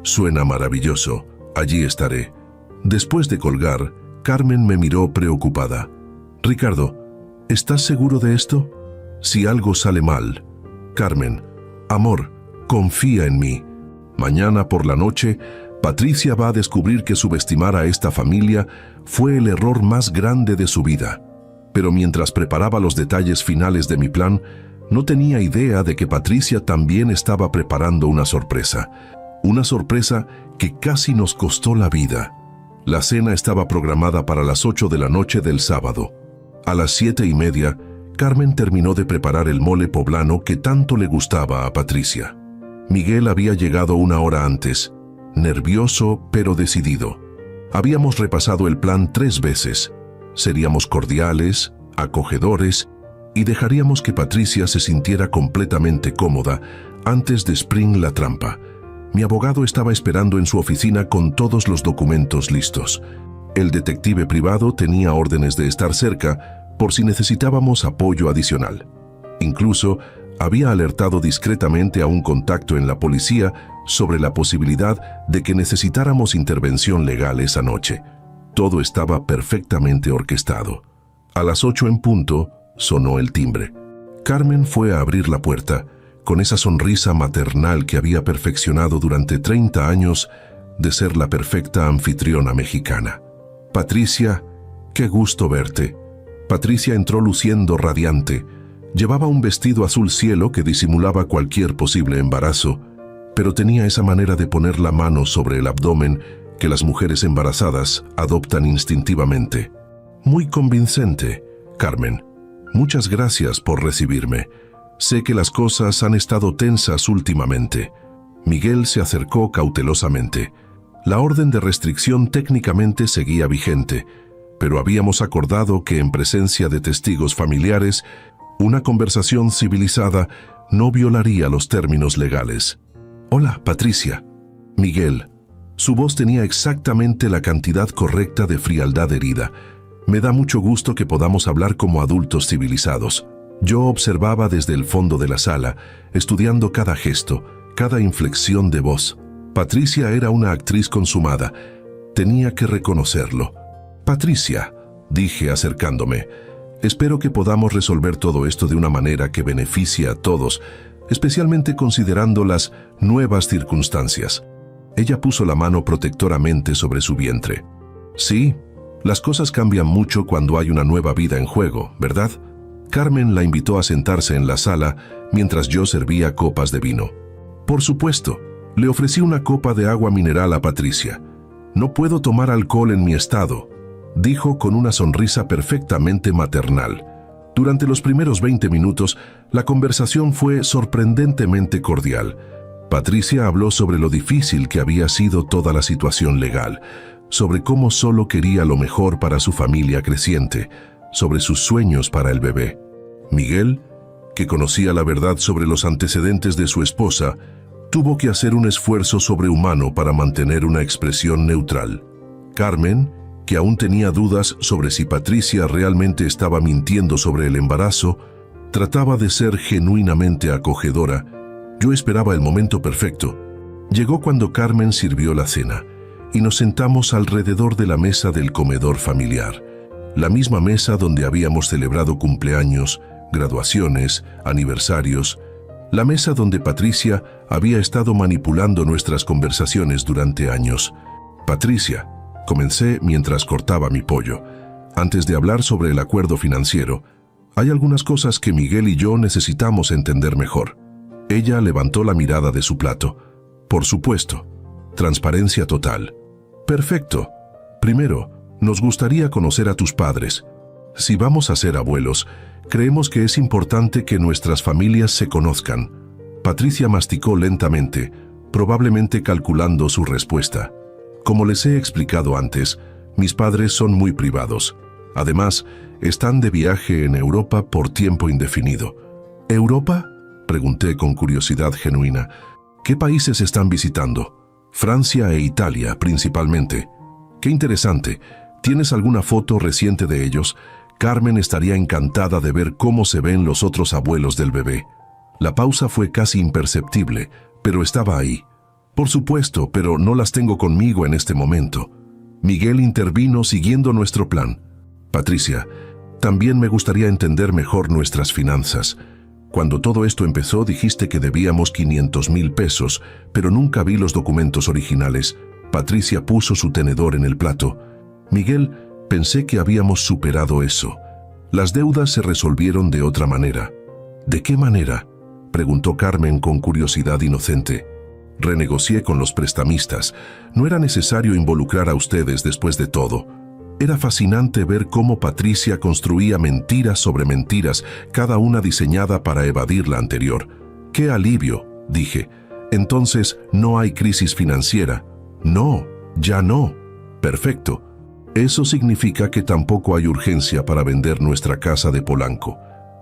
«Suena maravilloso. Allí estaré». Después de colgar, Carmen me miró preocupada. «Ricardo, ¿estás seguro de esto? Si algo sale mal». «Carmen, amor, confía en mí. Mañana por la noche, Patricia va a descubrir que subestimar a esta familia fue el error más grande de su vida». Pero mientras preparaba los detalles finales de mi plan, no tenía idea de que Patricia también estaba preparando una sorpresa. Una sorpresa que casi nos costó la vida. La cena estaba programada para las 8 de la noche del sábado. A las 7:30, Carmen terminó de preparar el mole poblano que tanto le gustaba a Patricia. Miguel había llegado una hora antes, nervioso pero decidido. Habíamos repasado el plan 3 veces. Seríamos cordiales, acogedores y dejaríamos que Patricia se sintiera completamente cómoda antes de Spring la trampa. Mi abogado estaba esperando en su oficina con todos los documentos listos. El detective privado tenía órdenes de estar cerca por si necesitábamos apoyo adicional. Incluso había alertado discretamente a un contacto en la policía sobre la posibilidad de que necesitáramos intervención legal esa noche. Todo estaba perfectamente orquestado. A las 8 en punto, sonó el timbre. Carmen fue a abrir la puerta, con esa sonrisa maternal que había perfeccionado durante 30 años de ser la perfecta anfitriona mexicana. «Patricia, qué gusto verte». Patricia entró luciendo radiante. Llevaba un vestido azul cielo que disimulaba cualquier posible embarazo, pero tenía esa manera de poner la mano sobre el abdomen que las mujeres embarazadas adoptan instintivamente. «Muy convincente, Carmen. Muchas gracias por recibirme. Sé que las cosas han estado tensas últimamente». Miguel se acercó cautelosamente. La orden de restricción técnicamente seguía vigente, pero habíamos acordado que en presencia de testigos familiares, una conversación civilizada no violaría los términos legales. «Hola, Patricia». Miguel. Su voz tenía exactamente la cantidad correcta de frialdad herida. «Me da mucho gusto que podamos hablar como adultos civilizados». Yo observaba desde el fondo de la sala, estudiando cada gesto, cada inflexión de voz. Patricia era una actriz consumada. Tenía que reconocerlo. «Patricia», dije acercándome, «espero que podamos resolver todo esto de una manera que beneficie a todos, especialmente considerando las nuevas circunstancias». Ella puso la mano protectoramente sobre su vientre. «Sí, las cosas cambian mucho cuando hay una nueva vida en juego, ¿verdad?». Carmen la invitó a sentarse en la sala mientras yo servía copas de vino. «Por supuesto», le ofrecí una copa de agua mineral a Patricia. «No puedo tomar alcohol en mi estado», dijo con una sonrisa perfectamente maternal. Durante los primeros 20 minutos, la conversación fue sorprendentemente cordial. Patricia habló sobre lo difícil que había sido toda la situación legal, sobre cómo solo quería lo mejor para su familia creciente, sobre sus sueños para el bebé. Miguel, que conocía la verdad sobre los antecedentes de su esposa, tuvo que hacer un esfuerzo sobrehumano para mantener una expresión neutral. Carmen, que aún tenía dudas sobre si Patricia realmente estaba mintiendo sobre el embarazo, trataba de ser genuinamente acogedora. Yo esperaba el momento perfecto. Llegó cuando Carmen sirvió la cena y nos sentamos alrededor de la mesa del comedor familiar, la misma mesa donde habíamos celebrado cumpleaños, graduaciones, aniversarios, la mesa donde Patricia había estado manipulando nuestras conversaciones durante años. «Patricia», comencé mientras cortaba mi pollo, «antes de hablar sobre el acuerdo financiero, hay algunas cosas que Miguel y yo necesitamos entender mejor». Ella levantó la mirada de su plato. «Por supuesto. Transparencia total». «Perfecto. Primero, nos gustaría conocer a tus padres. Si vamos a ser abuelos, creemos que es importante que nuestras familias se conozcan». Patricia masticó lentamente, probablemente calculando su respuesta. «Como les he explicado antes, mis padres son muy privados. Además, están de viaje en Europa por tiempo indefinido». «¿Europa?», pregunté con curiosidad genuina. «¿Qué países están visitando?» «Francia e Italia, principalmente». «Qué interesante. ¿Tienes alguna foto reciente de ellos?» Carmen estaría encantada de ver cómo se ven los otros abuelos del bebé. La pausa fue casi imperceptible, pero estaba ahí. «Por supuesto, pero no las tengo conmigo en este momento». Miguel intervino siguiendo nuestro plan. Patricia, también me gustaría entender mejor nuestras finanzas. Cuando todo esto empezó dijiste que debíamos 500,000 pesos, pero nunca vi los documentos originales. Patricia puso su tenedor en el plato. Miguel, pensé que habíamos superado eso. Las deudas se resolvieron de otra manera. ¿De qué manera?, preguntó Carmen con curiosidad inocente. Renegocié con los prestamistas. No era necesario involucrar a ustedes después de todo. Era fascinante ver cómo Patricia construía mentiras sobre mentiras, cada una diseñada para evadir la anterior. ¡Qué alivio!, dije. Entonces, ¿no hay crisis financiera? No, ya no. Perfecto. Eso significa que tampoco hay urgencia para vender nuestra casa de Polanco.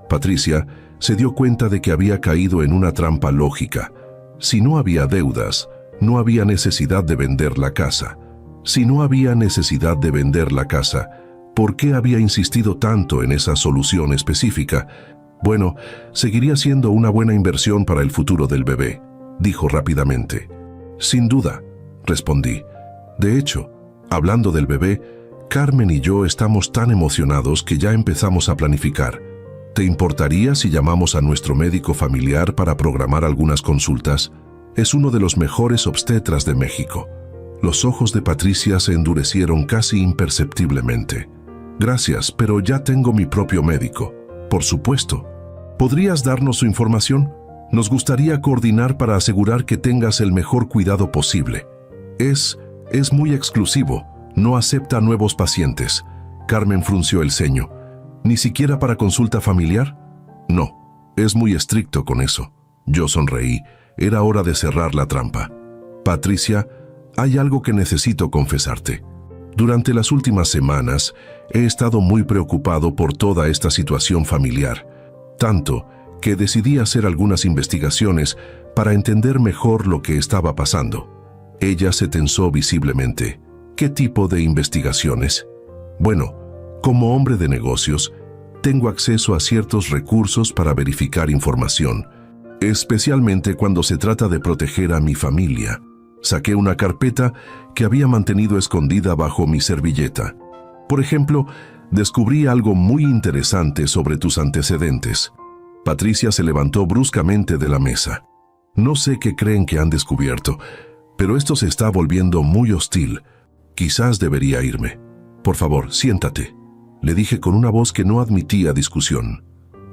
Patricia se dio cuenta de que había caído en una trampa lógica. Si no había deudas, no había necesidad de vender la casa. Si no había necesidad de vender la casa, ¿por qué había insistido tanto en esa solución específica? Bueno, seguiría siendo una buena inversión para el futuro del bebé, dijo rápidamente. Sin duda, respondí. De hecho, hablando del bebé, Carmen y yo estamos tan emocionados que ya empezamos a planificar. ¿Te importaría si llamamos a nuestro médico familiar para programar algunas consultas? Es uno de los mejores obstetras de México. Los ojos de Patricia se endurecieron casi imperceptiblemente. Gracias, pero ya tengo mi propio médico. Por supuesto. ¿Podrías darnos su información? Nos gustaría coordinar para asegurar que tengas el mejor cuidado posible. Es muy exclusivo. No acepta nuevos pacientes. Carmen frunció el ceño. ¿Ni siquiera para consulta familiar? No, es muy estricto con eso. Yo sonreí. Era hora de cerrar la trampa. Patricia, hay algo que necesito confesarte. Durante las últimas semanas he estado muy preocupado por toda esta situación familiar, tanto que decidí hacer algunas investigaciones para entender mejor lo que estaba pasando. Ella se tensó visiblemente. ¿Qué tipo de investigaciones? Bueno, como hombre de negocios, tengo acceso a ciertos recursos para verificar información, especialmente cuando se trata de proteger a mi familia. Saqué una carpeta que había mantenido escondida bajo mi servilleta. Por ejemplo, descubrí algo muy interesante sobre tus antecedentes. Patricia se levantó bruscamente de la mesa. No sé qué creen que han descubierto, pero esto se está volviendo muy hostil. Quizás debería irme. Por favor, siéntate, le dije con una voz que no admitía discusión.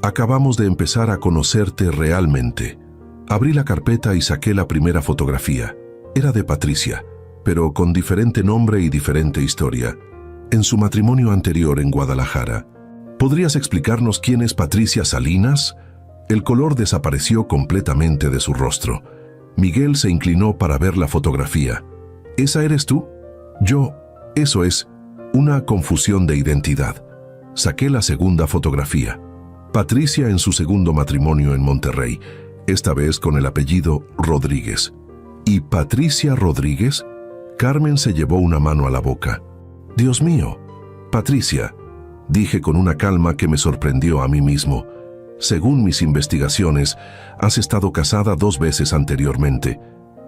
Acabamos de empezar a conocerte realmente. Abrí la carpeta y saqué la primera fotografía. Era de Patricia, pero con diferente nombre y diferente historia. En su matrimonio anterior en Guadalajara. ¿Podrías explicarnos quién es Patricia Salinas? El color desapareció completamente de su rostro. Miguel se inclinó para ver la fotografía. ¿Esa eres tú? Yo, eso es, una confusión de identidad. Saqué la segunda fotografía. Patricia en su segundo matrimonio en Monterrey, esta vez con el apellido Rodríguez. ¿Y Patricia Rodríguez? Carmen se llevó una mano a la boca. Dios mío, Patricia, dije con una calma que me sorprendió a mí mismo. Según mis investigaciones, has estado casada 2 veces anteriormente.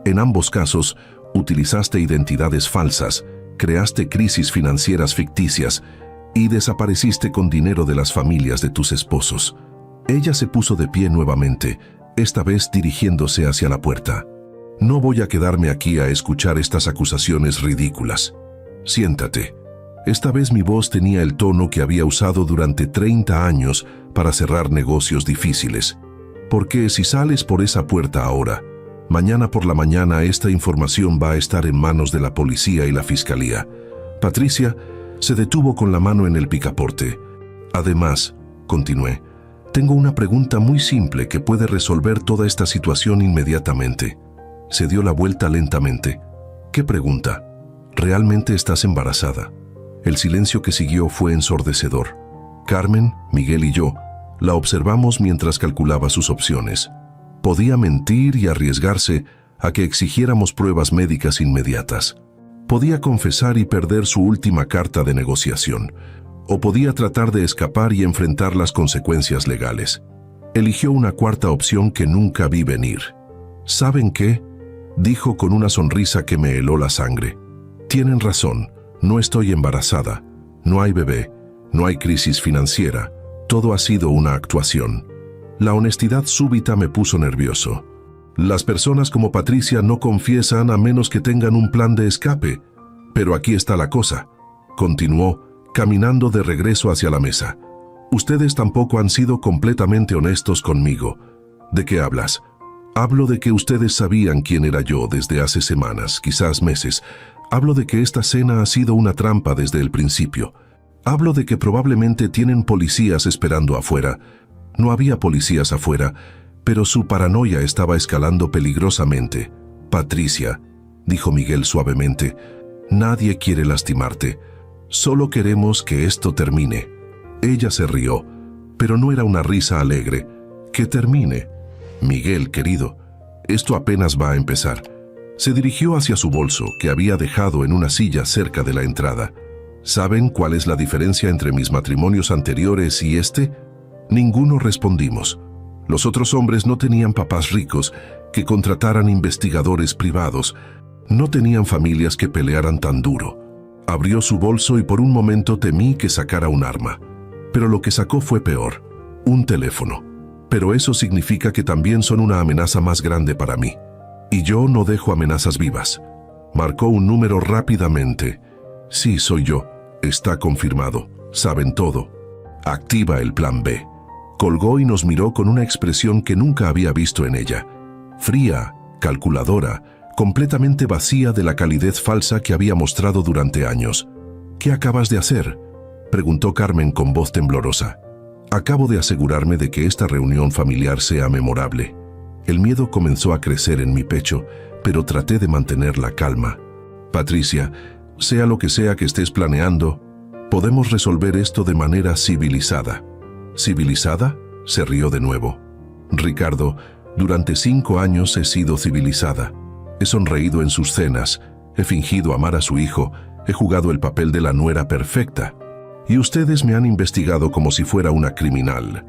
En ambos casos, utilizaste identidades falsas, creaste crisis financieras ficticias y desapareciste con dinero de las familias de tus esposos. Ella se puso de pie nuevamente, esta vez dirigiéndose hacia la puerta. No voy a quedarme aquí a escuchar estas acusaciones ridículas. Siéntate. Esta vez mi voz tenía el tono que había usado durante 30 años para cerrar negocios difíciles. Porque si sales por esa puerta ahora, mañana por la mañana esta información va a estar en manos de la policía y la fiscalía. Patricia se detuvo con la mano en el picaporte. Además, continué, tengo una pregunta muy simple que puede resolver toda esta situación inmediatamente. Se dio la vuelta lentamente. ¿Qué pregunta? ¿Realmente estás embarazada? El silencio que siguió fue ensordecedor. Carmen, Miguel y yo la observamos mientras calculaba sus opciones. Podía mentir y arriesgarse a que exigiéramos pruebas médicas inmediatas. Podía confesar y perder su última carta de negociación, o podía tratar de escapar y enfrentar las consecuencias legales. Eligió una cuarta opción que nunca vi venir. ¿Saben qué?, dijo con una sonrisa que me heló la sangre. Tienen razón, No estoy embarazada, no hay bebé, no hay crisis financiera, todo ha sido una actuación. La honestidad súbita me puso nervioso. Las personas como Patricia no confiesan a menos que tengan un plan de escape. Pero aquí está la cosa, continuó, caminando de regreso hacia la mesa. Ustedes tampoco han sido completamente honestos conmigo. ¿De qué hablas? Hablo de que ustedes sabían quién era yo desde hace semanas, quizás meses. Hablo de que esta cena ha sido una trampa desde el principio. Hablo de que probablemente tienen policías esperando afuera. No había policías afuera, pero su paranoia estaba escalando peligrosamente. Patricia, dijo Miguel suavemente, nadie quiere lastimarte. Solo queremos que esto termine. Ella se rió, pero no era una risa alegre. Que termine. Miguel, querido, esto apenas va a empezar. Se dirigió hacia su bolso, que había dejado en una silla cerca de la entrada. ¿Saben cuál es la diferencia entre mis matrimonios anteriores y este? Ninguno respondimos. Los otros hombres no tenían papás ricos que contrataran investigadores privados. No tenían familias que pelearan tan duro. Abrió su bolso y por un momento temí que sacara un arma. Pero lo que sacó fue peor, un teléfono. Pero eso significa que también son una amenaza más grande para mí. Y yo no dejo amenazas vivas. Marcó un número rápidamente. Sí, soy yo. Está confirmado. Saben todo. Activa el plan B. Colgó y nos miró con una expresión que nunca había visto en ella. Fría, calculadora, completamente vacía de la calidez falsa que había mostrado durante años. ¿Qué acabas de hacer?, preguntó Carmen con voz temblorosa. Acabo de asegurarme de que esta reunión familiar sea memorable. El miedo comenzó a crecer en mi pecho, pero traté de mantener la calma. Patricia, sea lo que sea que estés planeando, podemos resolver esto de manera civilizada. ¿Civilizada?, se rió de nuevo. Ricardo, durante 5 años he sido civilizada. He sonreído en sus cenas, he fingido amar a su hijo, he jugado el papel de la nuera perfecta. Y ustedes me han investigado como si fuera una criminal.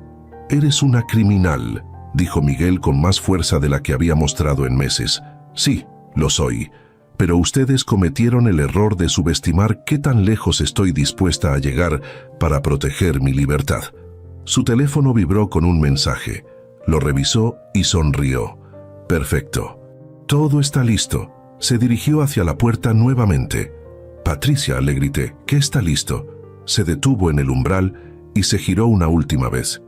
Eres una criminal, dijo Miguel con más fuerza de la que había mostrado en meses. Sí, lo soy, pero ustedes cometieron el error de subestimar qué tan lejos estoy dispuesta a llegar para proteger mi libertad. Su teléfono vibró con un mensaje. Lo revisó y sonrió. Perfecto. Todo está listo. Se dirigió hacia la puerta nuevamente. Patricia, le grité, ¿qué está listo? Se detuvo en el umbral y se giró una última vez.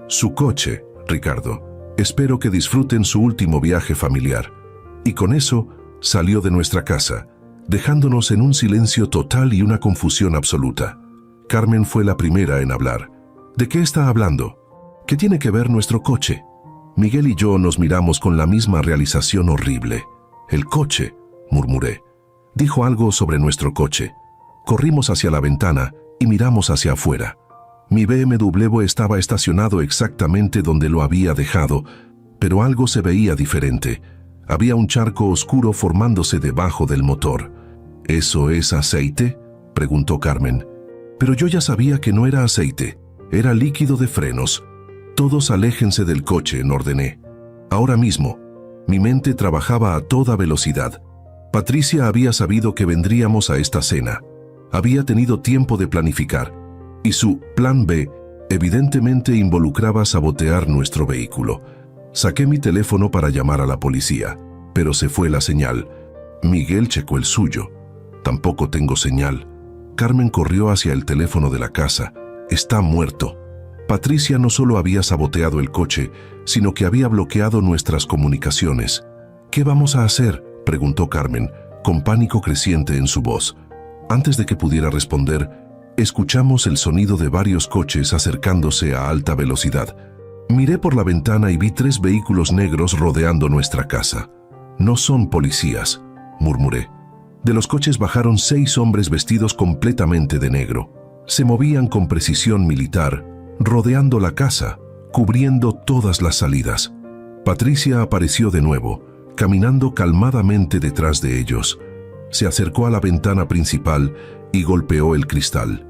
Su coche, Ricardo. Espero que disfruten su último viaje familiar. Y con eso salió de nuestra casa, dejándonos en un silencio total y una confusión absoluta. Carmen fue la primera en hablar. ¿De qué está hablando? ¿Qué tiene que ver nuestro coche? Miguel y yo nos miramos con la misma realización horrible. El coche, murmuré. Dijo algo sobre nuestro coche. Corrimos hacia la ventana y miramos hacia afuera. Mi BMW estaba estacionado exactamente donde lo había dejado, pero algo se veía diferente. Había un charco oscuro formándose debajo del motor. ¿Eso es aceite?, preguntó Carmen. Pero yo ya sabía que no era aceite, era líquido de frenos. Todos aléjense del coche, ordené. Ahora mismo. Mi mente trabajaba a toda velocidad. Patricia había sabido que vendríamos a esta cena. Había tenido tiempo de planificar, y su plan B evidentemente involucraba sabotear nuestro vehículo. Saqué mi teléfono para llamar a la policía, pero se fue la señal. Miguel checó el suyo. Tampoco tengo señal. Carmen corrió hacia el teléfono de la casa. Está muerto. Patricia no solo había saboteado el coche, sino que había bloqueado nuestras comunicaciones. ¿Qué vamos a hacer?, preguntó Carmen, con pánico creciente en su voz. Antes de que pudiera responder, escuchamos el sonido de varios coches acercándose a alta velocidad. Miré por la ventana y vi 3 vehículos negros rodeando nuestra casa. No son policías, murmuré. De los coches bajaron 6 hombres vestidos completamente de negro. Se movían con precisión militar, rodeando la casa, cubriendo todas las salidas. Patricia apareció de nuevo, caminando calmadamente detrás de ellos. Se acercó a la ventana principal y golpeó el cristal.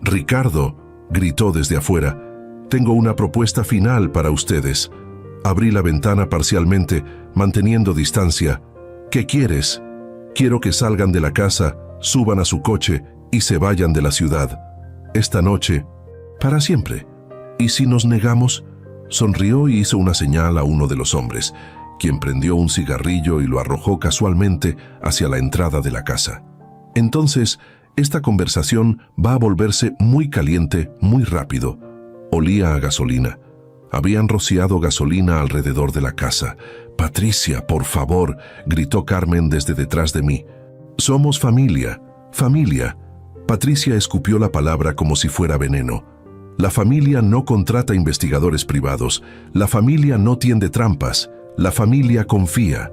«Ricardo», gritó desde afuera, «tengo una propuesta final para ustedes». Abrí la ventana parcialmente, manteniendo distancia. «¿Qué quieres?» «Quiero que salgan de la casa, suban a su coche y se vayan de la ciudad. Esta noche, para siempre. ¿Y si nos negamos? Sonrió y hizo una señal a uno de los hombres, quien prendió un cigarrillo y lo arrojó casualmente hacia la entrada de la casa. Entonces, esta conversación va a volverse muy caliente muy rápido. Olía a gasolina. Habían rociado gasolina alrededor de la casa. «Patricia, por favor», gritó Carmen desde detrás de mí. «Somos familia, familia». Patricia escupió la palabra como si fuera veneno. La familia no contrata investigadores privados. La familia no tiende trampas. La familia confía.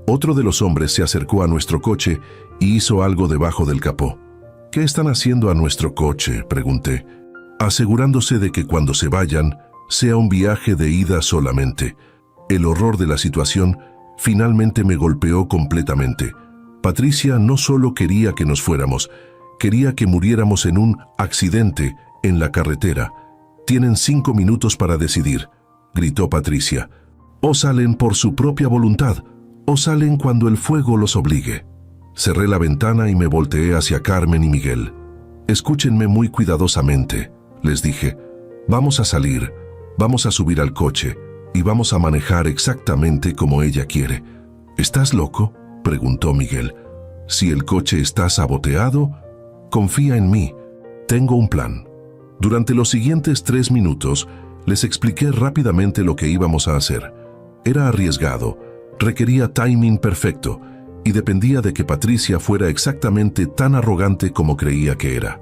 Otro de los hombres se acercó a nuestro coche y hizo algo debajo del capó. «¿Qué están haciendo a nuestro coche?», pregunté, asegurándose de que cuando se vayan, sea un viaje de ida solamente. El horror de la situación finalmente me golpeó completamente. Patricia no solo quería que nos fuéramos, quería que muriéramos en un accidente en la carretera. «Tienen 5 minutos para decidir», gritó Patricia. «O salen por su propia voluntad, o salen cuando el fuego los obligue». Cerré la ventana y me volteé hacia Carmen y Miguel. «Escúchenme muy cuidadosamente», les dije. «Vamos a salir, vamos a subir al coche y vamos a manejar exactamente como ella quiere». «¿Estás loco?», preguntó Miguel. «Si el coche está saboteado, confía en mí. Tengo un plan». Durante los siguientes 3 minutos, les expliqué rápidamente lo que íbamos a hacer. Era arriesgado, requería timing perfecto y dependía de que Patricia fuera exactamente tan arrogante como creía que era.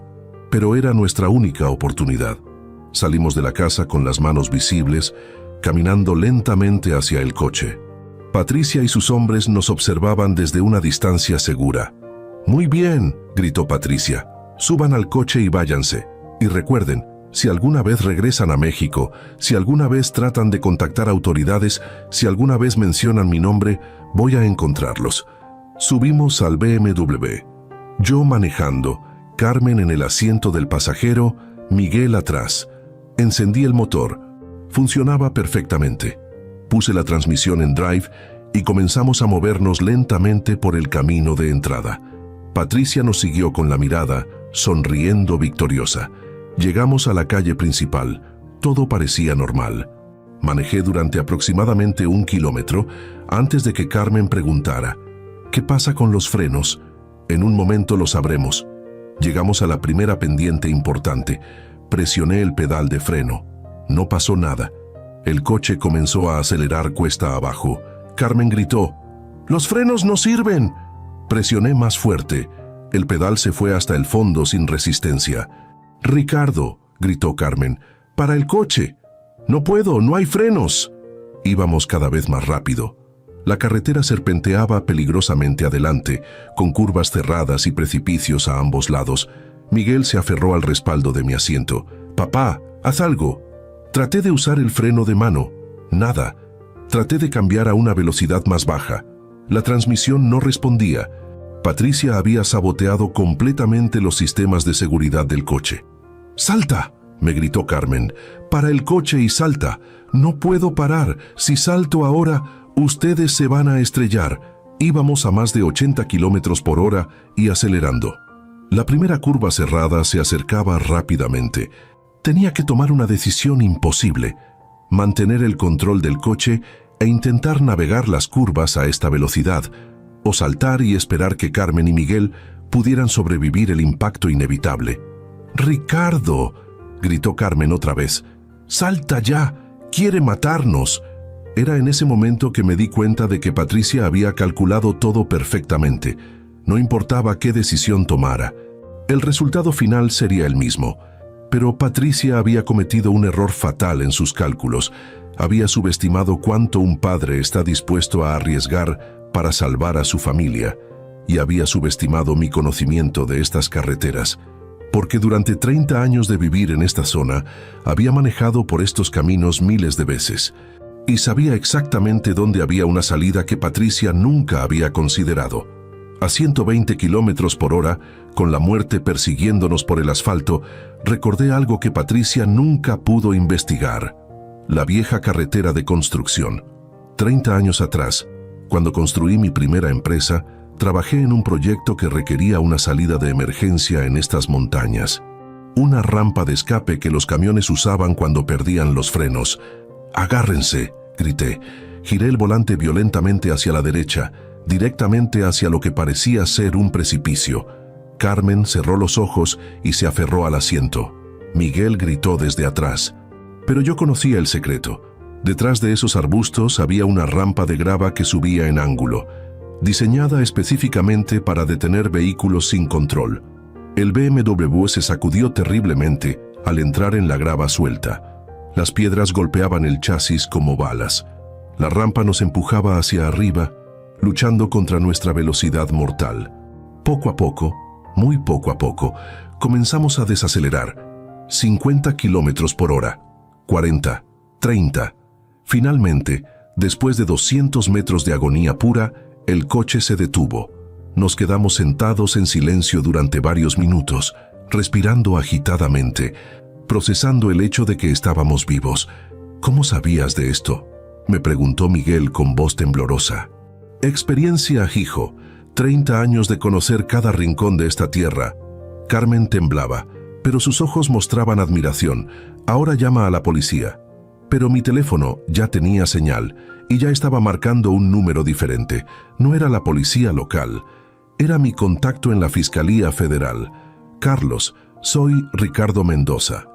Pero era nuestra única oportunidad. Salimos de la casa con las manos visibles, caminando lentamente hacia el coche. Patricia y sus hombres nos observaban desde una distancia segura. «Muy bien», gritó Patricia. «Suban al coche y váyanse. Y recuerden, si alguna vez regresan a México, si alguna vez tratan de contactar autoridades, si alguna vez mencionan mi nombre, voy a encontrarlos». Subimos al BMW. Yo manejando, Carmen en el asiento del pasajero, Miguel atrás. Encendí el motor. Funcionaba perfectamente. Puse la transmisión en drive y comenzamos a movernos lentamente por el camino de entrada. Patricia nos siguió con la mirada, sonriendo victoriosa. Llegamos a la calle principal. Todo parecía normal. Manejé durante aproximadamente 1 kilómetro antes de que Carmen preguntara: «¿Qué pasa con los frenos?». «En un momento lo sabremos». Llegamos a la primera pendiente importante. Presioné el pedal de freno. No pasó nada. El coche comenzó a acelerar cuesta abajo. Carmen gritó: «¡Los frenos no sirven!». Presioné más fuerte. El pedal se fue hasta el fondo sin resistencia. «Ricardo», gritó Carmen, «para el coche». «No puedo, no hay frenos». Íbamos cada vez más rápido. La carretera serpenteaba peligrosamente adelante, con curvas cerradas y precipicios a ambos lados. Miguel se aferró al respaldo de mi asiento. «Papá, haz algo». Traté de usar el freno de mano. Nada. Traté de cambiar a una velocidad más baja. La transmisión no respondía. Patricia había saboteado completamente los sistemas de seguridad del coche. «¡Salta!», me gritó Carmen. «Para el coche y salta. No puedo parar. Si salto ahora, ustedes se van a estrellar». Íbamos a más de 80 kilómetros por hora y acelerando. La primera curva cerrada se acercaba rápidamente. Tenía que tomar una decisión imposible: mantener el control del coche e intentar navegar las curvas a esta velocidad, o saltar y esperar que Carmen y Miguel pudieran sobrevivir el impacto inevitable. «¡Ricardo!», gritó Carmen otra vez. «¡Salta ya! ¡Quiere matarnos!». Era en ese momento que me di cuenta de que Patricia había calculado todo perfectamente. No importaba qué decisión tomara. El resultado final sería el mismo. Pero Patricia había cometido un error fatal en sus cálculos. Había subestimado cuánto un padre está dispuesto a arriesgar para salvar a su familia, y había subestimado mi conocimiento de estas carreteras, porque durante 30 años de vivir en esta zona, había manejado por estos caminos miles de veces, y sabía exactamente dónde había una salida que Patricia nunca había considerado. A 120 kilómetros por hora, con la muerte persiguiéndonos por el asfalto, recordé algo que Patricia nunca pudo investigar: la vieja carretera de construcción. 30 años atrás, cuando construí mi primera empresa, trabajé en un proyecto que requería una salida de emergencia en estas montañas. Una rampa de escape que los camiones usaban cuando perdían los frenos. «¡Agárrense!», grité. Giré el volante violentamente hacia la derecha, directamente hacia lo que parecía ser un precipicio. Carmen cerró los ojos y se aferró al asiento. Miguel gritó desde atrás. Pero yo conocía el secreto. Detrás de esos arbustos había una rampa de grava que subía en ángulo, diseñada específicamente para detener vehículos sin control. El BMW se sacudió terriblemente al entrar en la grava suelta. Las piedras golpeaban el chasis como balas. La rampa nos empujaba hacia arriba, luchando contra nuestra velocidad mortal. Poco a poco, muy poco a poco, comenzamos a desacelerar. 50 kilómetros por hora, 40, 30. Finalmente, después de 200 metros de agonía pura, el coche se detuvo. Nos quedamos sentados en silencio durante varios minutos, respirando agitadamente, procesando el hecho de que estábamos vivos. «¿Cómo sabías de esto?», me preguntó Miguel con voz temblorosa. «Experiencia, hijo. 30 años de conocer cada rincón de esta tierra». Carmen temblaba, pero sus ojos mostraban admiración. «Ahora llama a la policía». Pero mi teléfono ya tenía señal y ya estaba marcando un número diferente. No era la policía local, era mi contacto en la Fiscalía Federal. «Carlos, soy Ricardo Mendoza.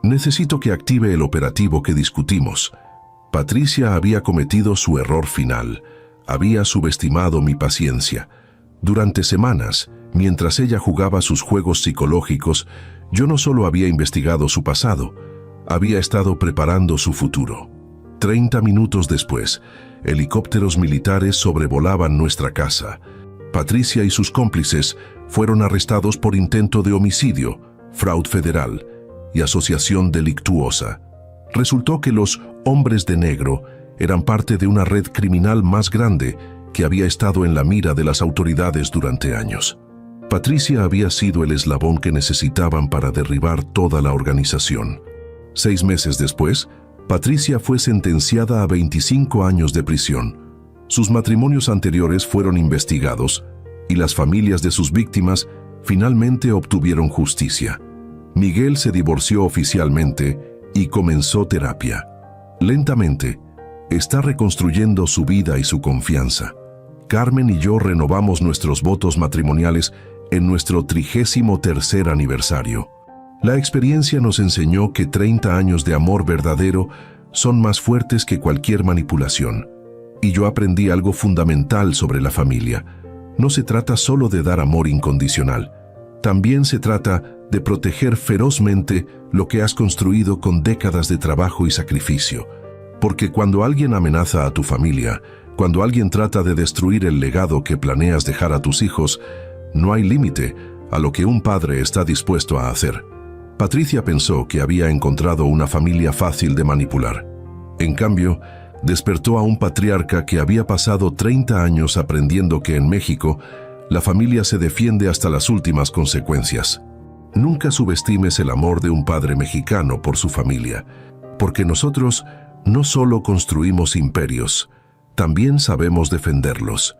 Necesito que active el operativo que discutimos». Patricia había cometido su error final. Había subestimado mi paciencia. Durante semanas, mientras ella jugaba sus juegos psicológicos, yo no solo había investigado su pasado, había estado preparando su futuro. 30 minutos después, helicópteros militares sobrevolaban nuestra casa. Patricia y sus cómplices fueron arrestados por intento de homicidio, fraude federal y asociación delictuosa. Resultó que los hombres de negro eran parte de una red criminal más grande que había estado en la mira de las autoridades durante años. Patricia había sido el eslabón que necesitaban para derribar toda la organización. 6 meses después, Patricia fue sentenciada a 25 años de prisión. Sus matrimonios anteriores fueron investigados y las familias de sus víctimas finalmente obtuvieron justicia. Miguel se divorció oficialmente y comenzó terapia. Lentamente, está reconstruyendo su vida y su confianza. Carmen y yo renovamos nuestros votos matrimoniales en nuestro 33º aniversario. La experiencia nos enseñó que 30 años de amor verdadero son más fuertes que cualquier manipulación. Y yo aprendí algo fundamental sobre la familia. No se trata solo de dar amor incondicional. También se trata de proteger ferozmente lo que has construido con décadas de trabajo y sacrificio. Porque cuando alguien amenaza a tu familia, cuando alguien trata de destruir el legado que planeas dejar a tus hijos, no hay límite a lo que un padre está dispuesto a hacer. Patricia pensó que había encontrado una familia fácil de manipular. En cambio, despertó a un patriarca que había pasado 30 años aprendiendo que en México la familia se defiende hasta las últimas consecuencias. Nunca subestimes el amor de un padre mexicano por su familia, porque nosotros no solo construimos imperios, también sabemos defenderlos.